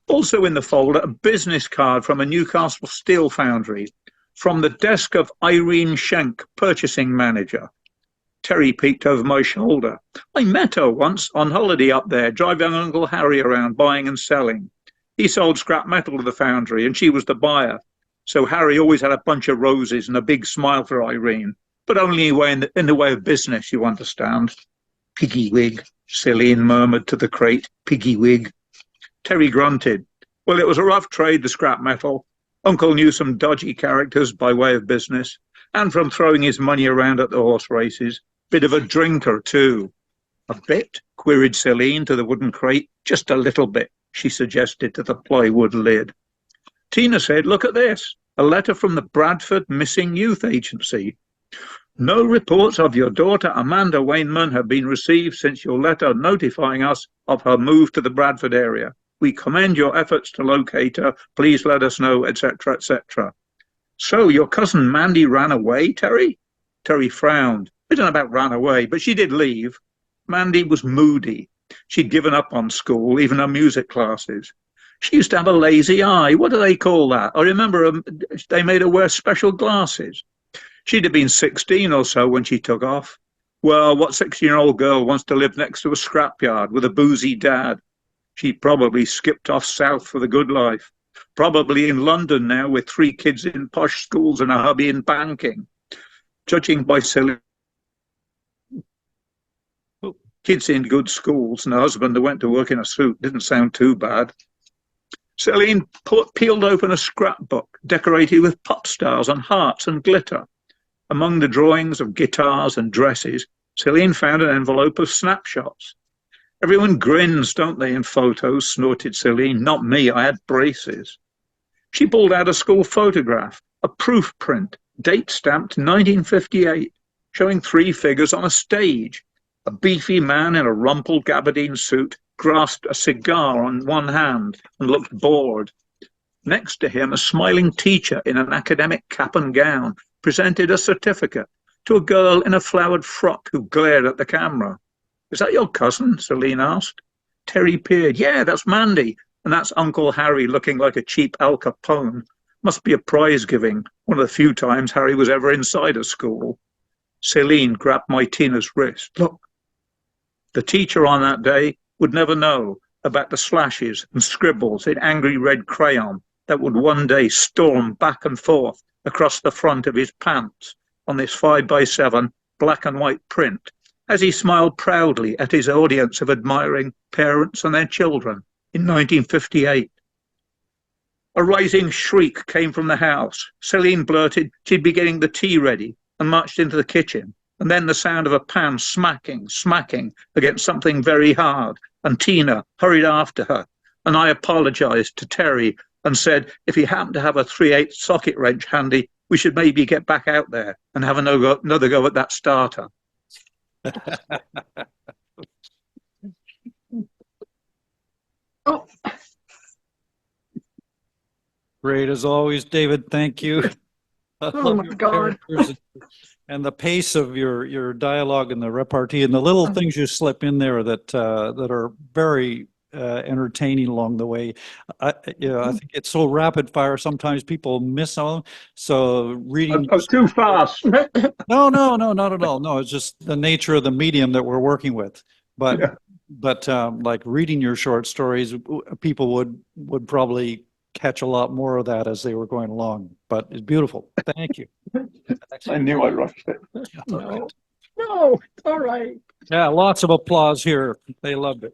Speaker 13: Also in the folder, a business card from a Newcastle steel foundry, from the desk of Irene Schenk, purchasing manager. Terry peeked over my shoulder. I met her once on holiday up there, driving Uncle Harry around buying and selling. He sold scrap metal to the foundry and she was the buyer. So Harry always had a bunch of roses and a big smile for Irene, but only in the way of business, you understand. Piggywig, Celine murmured to the crate. Piggywig. Terry grunted. Well, it was a rough trade, the scrap metal. Uncle knew some dodgy characters by way of business, and from throwing his money around at the horse races. Bit of a drinker, too. A bit? Queried Celine to the wooden crate. Just a little bit, she suggested to the plywood lid. Tina said, look at this. A letter from the Bradford Missing Youth Agency. No reports of your daughter Amanda Wainman have been received since your letter notifying us of her move to the Bradford area. We commend your efforts to locate her. Please let us know, etc., etc. So your cousin Mandy ran away, Terry? Terry frowned. I don't know about ran away, but she did leave. Mandy was moody. She'd given up on school, even her music classes. She used to have a lazy eye. What do they call that? I remember they made her wear special glasses. She'd have been 16 or so when she took off. Well, what 16-year-old girl wants to live next to a scrapyard with a boozy dad? She probably skipped off south for the good life. Probably in London now with 3 kids in posh schools and a hubby in banking. Judging by Celine, kids in good schools and a husband that went to work in a suit didn't sound too bad. Celine peeled open a scrapbook decorated with pop stars and hearts and glitter. Among the drawings of guitars and dresses, Celine found an envelope of snapshots. Everyone grins, don't they, in photos, snorted Celine. Not me, I had braces. She pulled out a school photograph, a proof print, date stamped 1958, showing 3 figures on a stage. A beefy man in a rumpled gabardine suit grasped a cigar on one hand and looked bored. Next to him, a smiling teacher in an academic cap and gown presented a certificate to a girl in a flowered frock who glared at the camera. "Is that your cousin?" Celine asked. Terry peered. "Yeah, that's Mandy. And that's Uncle Harry looking like a cheap Al Capone. Must be a prize giving. One of the few times Harry was ever inside a school." Celine grabbed Tina's wrist. "Look." The teacher on that day would never know about the slashes and scribbles in angry red crayon that would one day storm back and forth across the front of his pants on this 5x7 black and white print, as he smiled proudly at his audience of admiring parents and their children in 1958. A rising shriek came from the house. Celine blurted she'd be getting the tea ready and marched into the kitchen, and then the sound of a pan smacking against something very hard, and Tina hurried after her, and I apologized to Terry and said if he happened to have a 3/8 socket wrench handy, we should maybe get back out there and have another go at that starter.
Speaker 3: Oh,
Speaker 4: Great as always, David. Thank you. I
Speaker 3: Oh
Speaker 4: love
Speaker 3: my
Speaker 4: your
Speaker 3: God.
Speaker 4: characters and the pace of your dialogue and the repartee and the little things you slip in there that are very entertaining along the way. I think it's so rapid fire. Sometimes people miss on. So reading.
Speaker 13: I'm too fast.
Speaker 4: No, not at all. No, it's just the nature of the medium that we're working with. But like reading your short stories, people would probably catch a lot more of that as they were going along. But it's beautiful. Thank you.
Speaker 13: I knew I rushed it.
Speaker 3: no, it's all right.
Speaker 4: Yeah, lots of applause here. They loved it.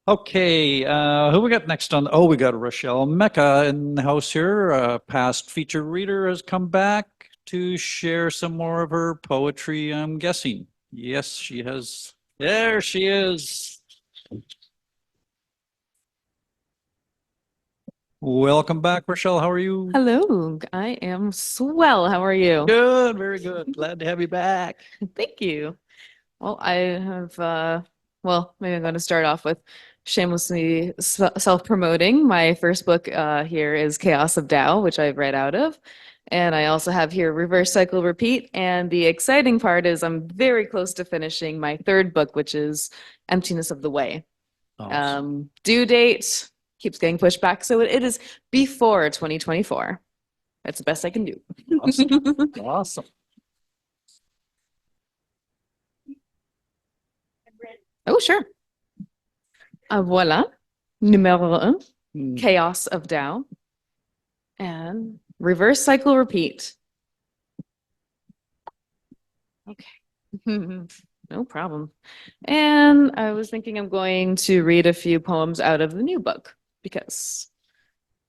Speaker 4: Okay, who we got next on? Oh, we got Rochelle Mecca in the house here. Past featured reader has come back to share some more of her poetry, I'm guessing. Yes, she has. There she is. Welcome back, Rochelle. How are you?
Speaker 14: Hello, I am swell. How are you?
Speaker 4: Good, very good. Glad to have you back.
Speaker 14: Thank you. Well, I have, maybe I'm going to start off with shamelessly self-promoting. My first book here is Chaos of Tao, which I've read out of. And I also have here Reverse Cycle Repeat. And the exciting part is I'm very close to finishing my 3rd book, which is Emptiness of the Way.
Speaker 4: Awesome.
Speaker 14: Due date keeps getting pushed back, so it is before 2024. That's the best I can do.
Speaker 4: Awesome. Awesome.
Speaker 14: Oh, sure. Voilà. Numéro 1, Chaos of Tao. And Reverse Cycle Repeat. Okay. No problem. And I was thinking I'm going to read a few poems out of the new book because,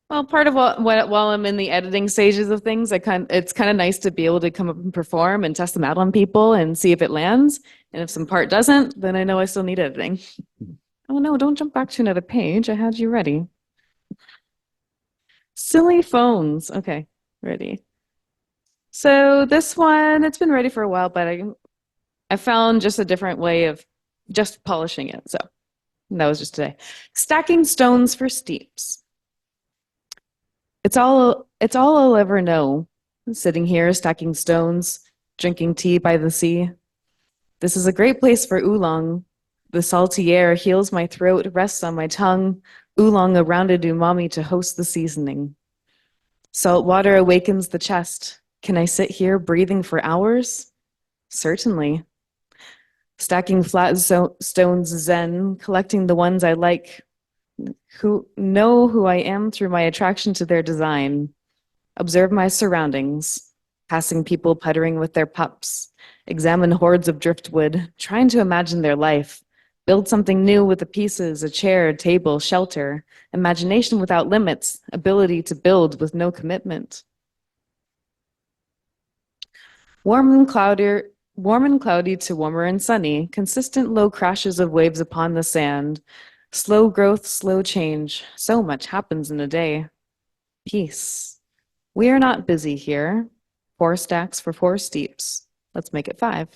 Speaker 14: well, part of while I'm in the editing stages of things, it's kind of nice to be able to come up and perform and test them out on people and see if it lands. And if some part doesn't, then I know I still need editing. Oh no, don't jump back to another page. I had you ready. Silly phones. Okay, ready. So this one, it's been ready for a while, but I found just a different way of just polishing it. So that was just today. Stacking stones for steeps. It's all I'll ever know. Sitting here stacking stones, drinking tea by the sea. This is a great place for oolong. The salty air heals my throat, rests on my tongue. Oolong, a rounded umami to host the seasoning. Salt water awakens the chest. Can I sit here breathing for hours? Certainly. Stacking flat stones zen, collecting the ones I like, who know who I am through my attraction to their design. Observe my surroundings, passing people puttering with their pups, examine hordes of driftwood, trying to imagine their life, build something new with the pieces, a chair, table, shelter, imagination without limits, ability to build with no commitment. Warm and cloudy to warmer and sunny, consistent low crashes of waves upon the sand, slow growth, slow change, so much happens in a day. Peace. We are not busy here. 4 stacks for 4 steeps. Let's make it 5.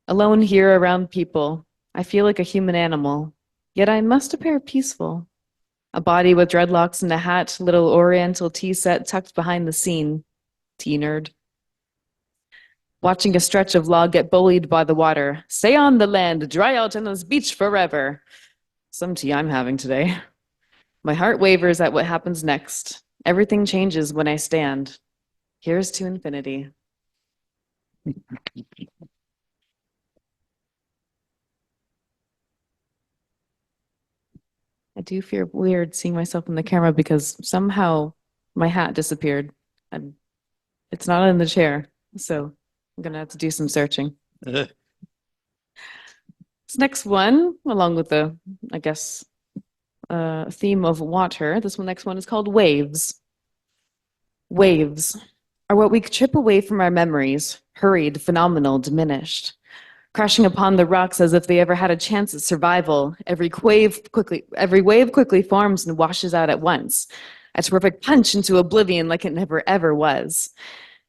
Speaker 14: Alone here around people, I feel like a human animal, yet I must appear peaceful. A body with dreadlocks and a hat, little oriental tea set tucked behind the scene. Tea nerd. Watching a stretch of log get bullied by the water. Stay on the land, dry out on this beach forever. Some tea I'm having today. My heart wavers at what happens next. Everything changes when I stand. Here's to infinity. I do feel weird seeing myself in the camera because somehow my hat disappeared. It's not in the chair, so I'm gonna have to do some searching. This next one, along with the, I guess, theme of water, next one is called Waves. Waves are what we chip away from our memories, hurried, phenomenal, diminished. Crashing upon the rocks as if they ever had a chance at survival. Every wave quickly forms and washes out at once. A terrific punch into oblivion like it never ever was.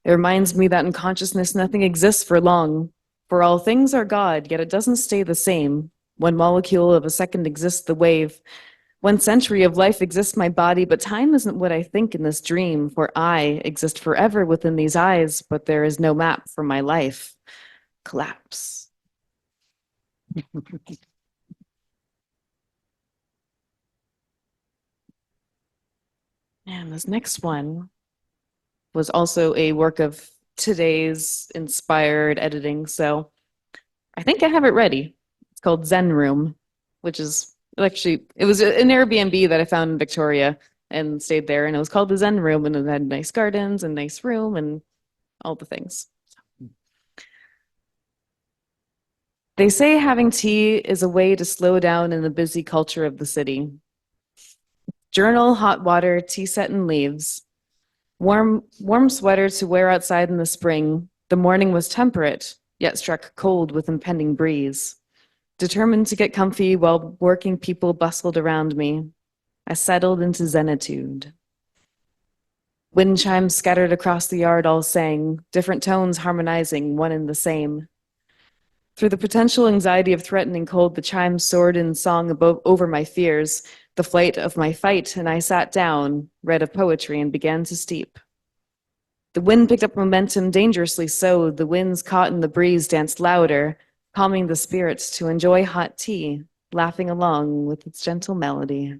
Speaker 14: It reminds me that in consciousness nothing exists for long. For all things are God, yet it doesn't stay the same. 1 molecule of a second exists the wave. 1 century of life exists my body, but time isn't what I think in this dream, for I exist forever within these eyes, but there is no map for my life. Collapse. And this next one was also a work of today's inspired editing, so I think I have it ready. It's called Zen Room, which is actually, it was an Airbnb that I found in Victoria and stayed there, and it was called the Zen Room, and it had nice gardens and nice room and all the things. They say having tea is a way to slow down in the busy culture of the city. Journal, hot water, tea set and leaves. Warm sweater to wear outside in the spring. The morning was temperate, yet struck cold with impending breeze. Determined to get comfy while working people bustled around me. I settled into zenitude. Wind chimes scattered across the yard all sang, different tones harmonizing, one and the same. Through the potential anxiety of threatening cold, the chimes soared in song over my fears, the flight of my fight, and I sat down, read of poetry, and began to steep. The wind picked up momentum dangerously so. The winds caught in the breeze danced louder, calming the spirits to enjoy hot tea, laughing along with its gentle melody.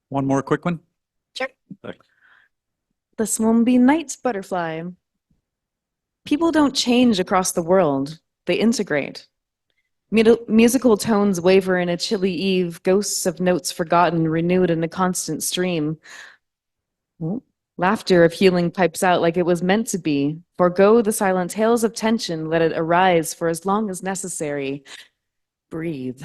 Speaker 4: One more quick one.
Speaker 14: Sure. This one be Night's Butterfly. People don't change across the world, they integrate. Musical tones waver in a chilly eve, ghosts of notes forgotten, renewed in a constant stream. Laughter of healing pipes out like it was meant to be. Forgo the silent tales of tension, let it arise for as long as necessary. Breathe.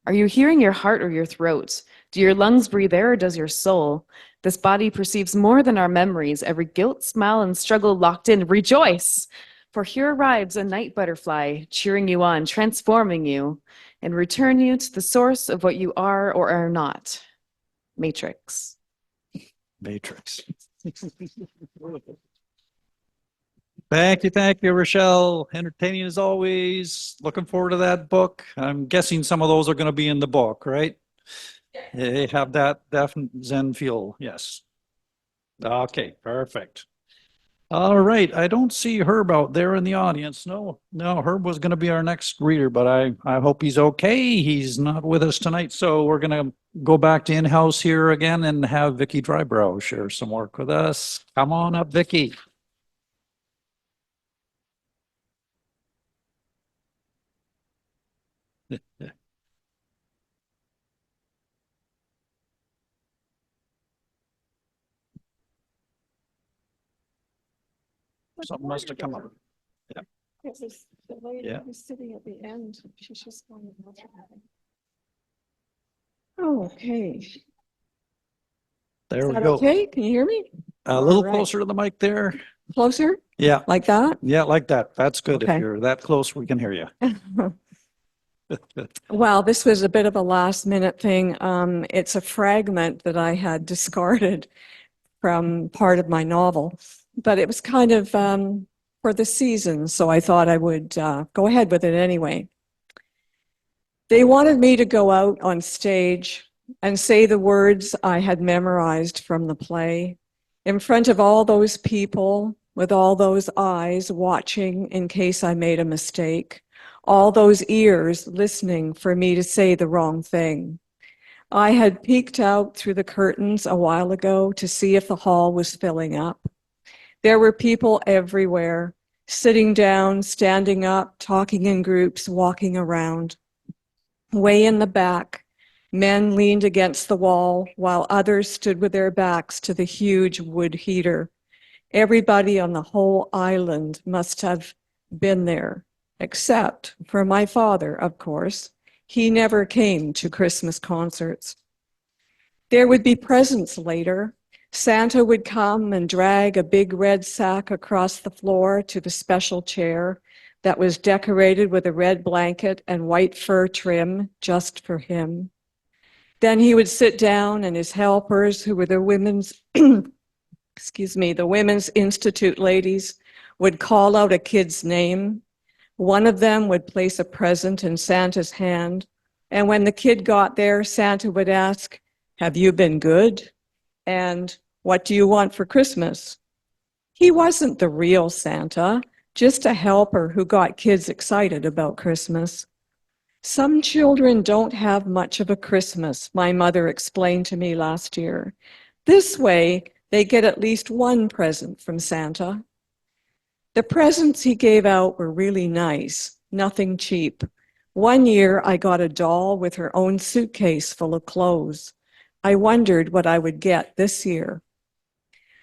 Speaker 14: Are you hearing your heart or your throat? Do your lungs breathe air or does your soul? This body perceives more than our memories, every guilt, smile, and struggle locked in. Rejoice! For here arrives a night butterfly, cheering you on, transforming you, and return you to the source of what you are or are not. Matrix.
Speaker 4: Matrix. Thank you, Rochelle. Entertaining as always. Looking forward to that book. I'm guessing some of those are going to be in the book, right? They have that definite Zen feel, yes. Okay, perfect. All right, I don't see Herb out there in the audience. No, Herb was going to be our next reader, but I hope he's okay. He's not with us tonight, so we're going to go back to in-house here again and have Vicky Drybrow share some work with us. Come on up, Vicky. Something must have come up. Yeah.
Speaker 3: It was the lady
Speaker 4: Yeah.
Speaker 3: who's sitting at the end. She's just going to bathroom. Oh, okay.
Speaker 4: There
Speaker 3: Is
Speaker 4: we
Speaker 3: that
Speaker 4: go.
Speaker 3: okay? Can you hear me?
Speaker 4: A little
Speaker 3: All right.
Speaker 4: closer to the mic there.
Speaker 3: Closer?
Speaker 4: Yeah,
Speaker 3: Like that?
Speaker 4: yeah, like that. That's good. If
Speaker 3: Okay.
Speaker 4: you're that close, we can hear you.
Speaker 3: Well, this was a bit of a last minute thing. It's a fragment that I had discarded from part of my novel, but it was kind of for the season, so I thought I would go ahead with it anyway. They wanted me to go out on stage and say the words I had memorized from the play in front of all those people with all those eyes watching in case I made a mistake, all those ears listening for me to say the wrong thing. I had peeked out through the curtains a while ago to see if the hall was filling up. There were people everywhere, sitting down, standing up, talking in groups, walking around. Way in the back, men leaned against the wall while others stood with their backs to the huge wood heater. Everybody on the whole island must have been there, except for my father, of course. He never came to Christmas concerts. There would be presents later. Santa would come and drag a big red sack across the floor to the special chair that was decorated with a red blanket and white fur trim just for him. Then he would sit down and his helpers, who were the women's, the Women's Institute ladies, would call out a kid's name. One of them would place a present in Santa's hand, and when the kid got there, Santa would ask, "Have you been good?" And "What do you want for Christmas?" He wasn't the real Santa, just a helper who got kids excited about Christmas. Some children don't have much of a Christmas, my mother explained to me last year. This way, they get at least one present from Santa. The presents he gave out were really nice, nothing cheap. One year, I got a doll with her own suitcase full of clothes. I wondered what I would get this year.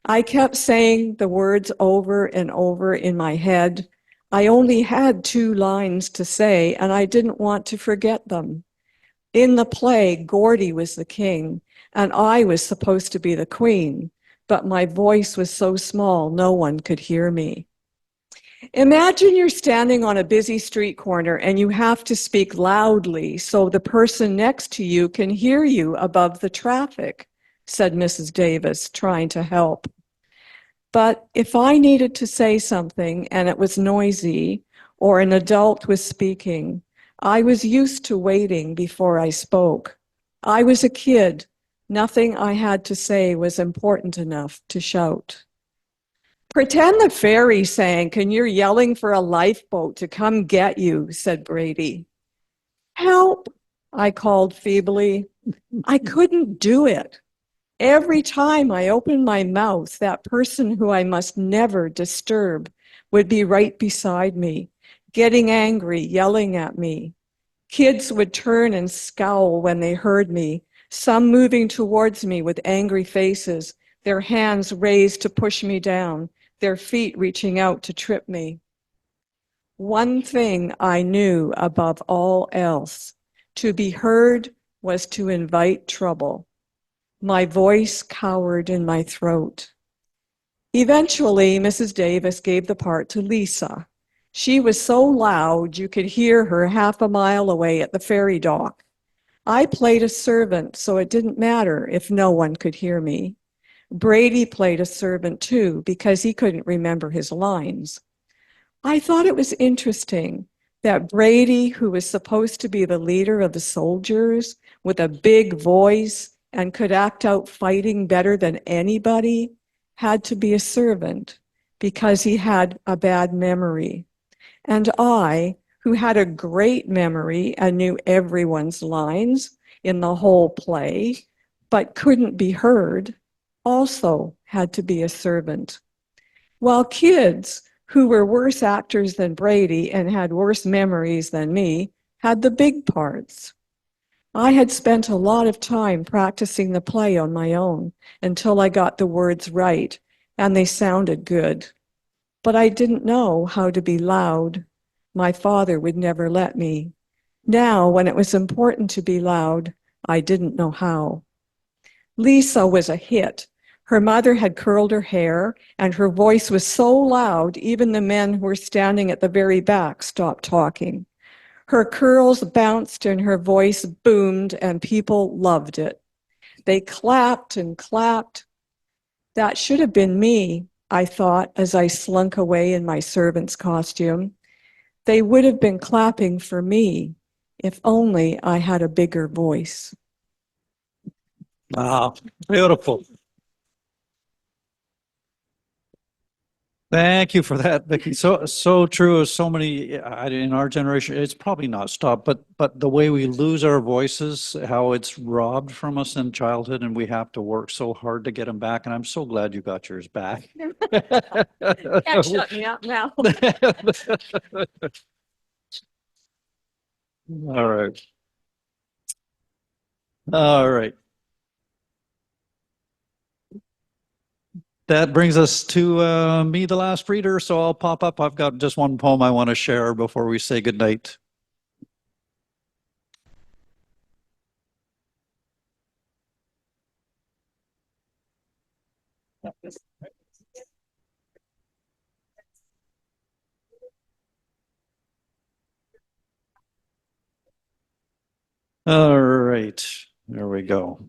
Speaker 3: I kept saying the words over and over in my head. I only had 2 lines to say, and I didn't want to forget them. In the play, Gordy was the king, and I was supposed to be the queen, but my voice was so small no one could hear me. Imagine you're standing on a busy street corner and you have to speak loudly so the person next to you can hear you above the traffic, said Mrs. Davis, trying to help. But if I needed to say something and it was noisy or an adult was speaking, I was used to waiting before I spoke. I was a kid. Nothing I had to say was important enough to shout. Pretend the ferry sank and you're yelling for a lifeboat to come get you, said Brady. Help, I called feebly. I couldn't do it. Every time I opened my mouth, that person who I must never disturb would be right beside me, getting angry, yelling at me. Kids would turn and scowl when they heard me, some moving towards me with angry faces, their hands raised to push me down, their feet reaching out to trip me. One thing I knew above all else, to be heard was to invite trouble. My voice cowered in my throat. Eventually, Mrs. Davis gave the part to Lisa. She was so loud you could hear her half a mile away at the ferry dock. I played a servant, so it didn't matter if no one could hear me. Brady played a servant too, because he couldn't remember his lines. I thought it was interesting that Brady, who was supposed to be the leader of the soldiers, with a big voice and could act out fighting better than anybody, had to be a servant. because he had a bad memory. And I, who had a great memory and knew everyone's lines in the whole play, but couldn't be heard, also had to be a servant. While kids, who were worse actors than Brady and had worse memories than me, had the big parts. I had spent a lot of time practicing the play on my own until I got the words right, and they sounded good. But I didn't know how to be loud. My father would never let me. Now, when it was important to be loud, I didn't know how. Lisa was a hit. Her mother had curled her hair, and her voice was so loud, even the men who were standing at the very back stopped talking. Her curls bounced and her voice boomed, and people loved it. They clapped and clapped. That should have been me, I thought, as I slunk away in my servant's costume. They would have been clapping for me if only I had a bigger voice.
Speaker 4: Wow, beautiful. Thank you for that, Vicki. So true as so many in our generation. It's probably not stopped, but the way we lose our voices, how it's robbed from us in childhood, and we have to work so hard to get them back. And I'm so glad you got yours back.
Speaker 3: Can't shut me up now.
Speaker 4: All right. All right. That brings us to me, the last reader. So I'll pop up. I've got just one poem I want to share before we say goodnight. All right, there we go.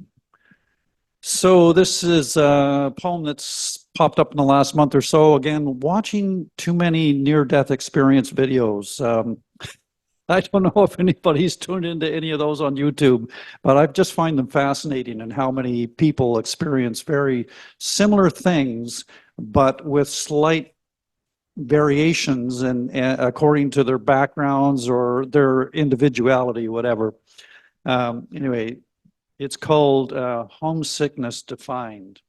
Speaker 4: So this is a poem that's popped up in the last month or so. Again, watching too many near-death experience videos. I don't know if anybody's tuned into any of those on YouTube, but I just find them fascinating and how many people experience very similar things, but with slight variations and according to their backgrounds or their individuality, whatever. Anyway, it's called Homesickness Defined.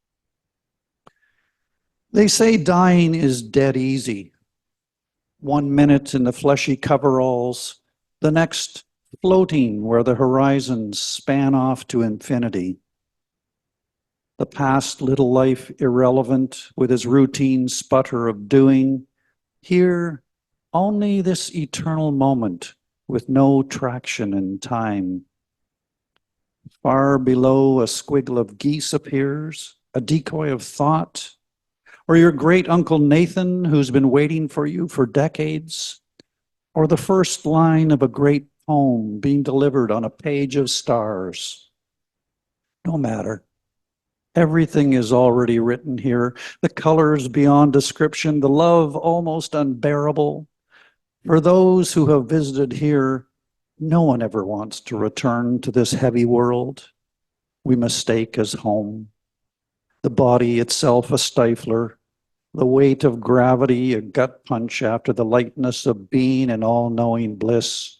Speaker 4: They say dying is dead easy. 1 minute in the fleshy coveralls, the next floating where the horizons span off to infinity. The past little life irrelevant with his routine sputter of doing. Here, only this eternal moment with no traction in time. Far below, a squiggle of geese appears, a decoy of thought, or your great uncle Nathan, who's been waiting for you for decades, or the first line of a great poem being delivered on a page of stars. No matter. Everything is already written here. The colors beyond description, the love almost unbearable. For those who have visited here, no one ever wants to return to this heavy world we mistake as home. The body itself a stifler, the weight of gravity a gut punch after the lightness of being in all-knowing bliss.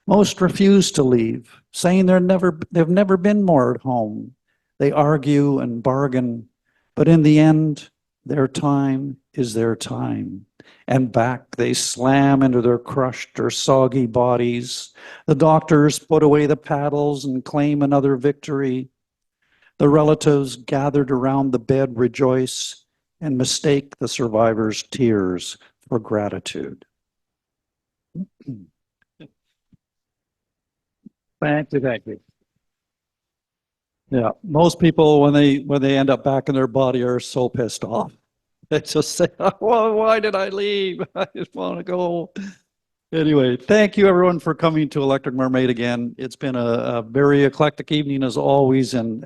Speaker 4: Most refuse to leave, saying they've never been more at home. They argue and bargain, but in the end, their time is their time. And back they slam into their crushed or soggy bodies. The doctors put away the paddles and claim another victory. The relatives gathered around the bed rejoice and mistake the survivors' tears for gratitude. Thank you. Yeah, most people when they end up back in their body are so pissed off. They just say, well, why did I leave? I just want to go. Anyway, thank you everyone for coming to Electric Mermaid again. It's been a very eclectic evening as always, and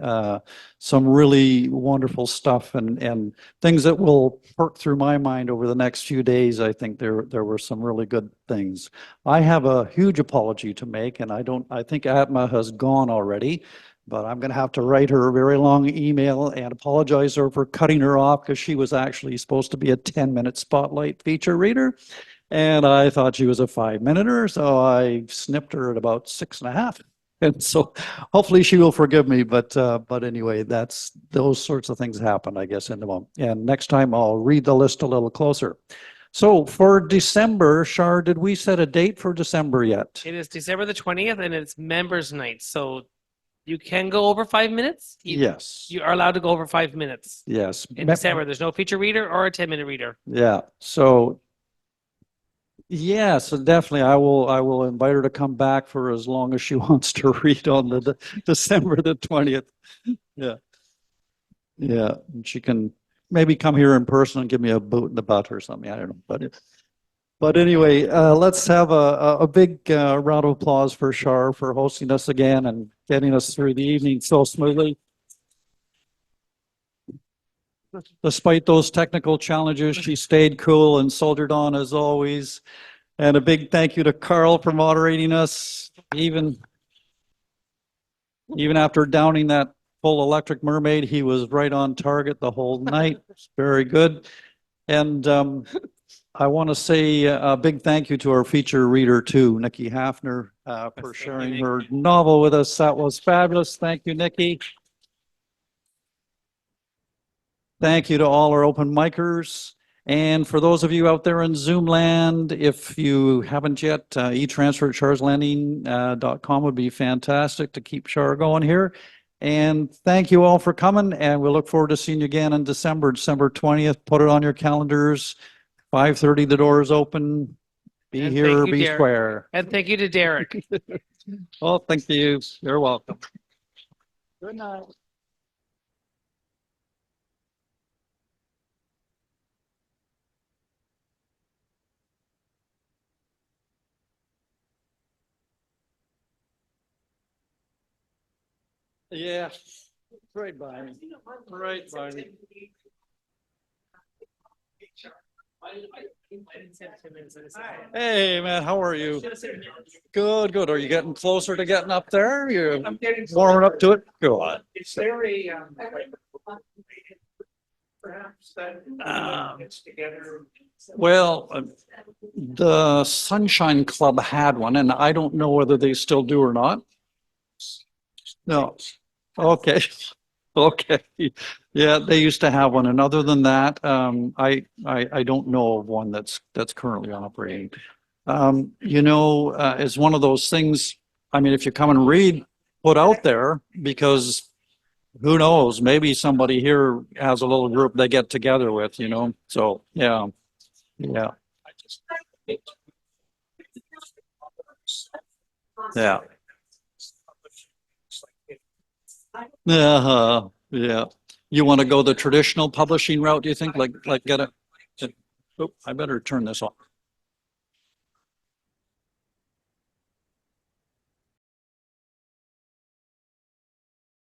Speaker 4: some really wonderful stuff and things that will perk through my mind over the next few days. I think there were some really good things. I have a huge apology to make, and I think Atma has gone already. but I'm going to have to write her a very long email and apologize to her for cutting her off because she was actually supposed to be a 10-minute spotlight feature reader. And I thought she was a 5-minuter, so I snipped her at about 6.5. And so hopefully she will forgive me, but anyway, those sorts of things happen, I guess, in the moment. And next time I'll read the list a little closer. So for December, Char, did we set a date for December yet?
Speaker 2: It is December the 20th and it's members night. So you can go over 5 minutes.
Speaker 4: Yes.
Speaker 2: You are allowed to go over 5 minutes.
Speaker 4: Yes.
Speaker 2: In December, there's no feature reader or a 10-minute reader.
Speaker 4: Yeah. So yes, definitely. I will invite her to come back for as long as she wants to read on the December the 20th. Yeah. Yeah. And she can maybe come here in person and give me a boot in the butt or something. I don't know. But anyway, let's have a big round of applause for Char for hosting us again and getting us through the evening so smoothly. Despite those technical challenges, she stayed cool and soldiered on as always. And a big thank you to Karl for moderating us, even after downing that full electric mermaid, he was right on target the whole night. Very good. And I want to say a big thank you to our feature reader too, Nikki Haffner, for sharing her novel with us. That was fabulous. Thank you, Nikki. Thank you to all our open micers. And for those of you out there in Zoom land, if you haven't yet, e-transfer at charslanding.com would be fantastic to keep Char going here. And thank you all for coming. And we look forward to seeing you again in December 20th. Put it on your calendars. 5:30, the door is open. Be
Speaker 2: And
Speaker 4: here
Speaker 2: thank
Speaker 4: or
Speaker 2: you,
Speaker 4: be
Speaker 2: Derek.
Speaker 4: square.
Speaker 2: And thank you to Derek.
Speaker 4: Oh, thank you. You're welcome.
Speaker 2: Good night.
Speaker 4: Yeah, right, Barney. Right, Barney. Hey, man, how are you? Good, good. Are you getting closer to getting up there? You're warming up to it? Go on.
Speaker 15: Is there a perhaps that gets together?
Speaker 4: Well, the Sunshine Club had one, and I don't know whether they still do or not. No. Okay. Okay. Yeah, they used to have one, and other than that, I don't know of one that's currently operating. It's one of those things. I mean, if you come and read, put out there, because who knows? Maybe somebody here has a little group they get together with. So yeah. Yeah. Yeah. Yeah. You want to go the traditional publishing route, do you think? Like get a, oh, I better turn this off.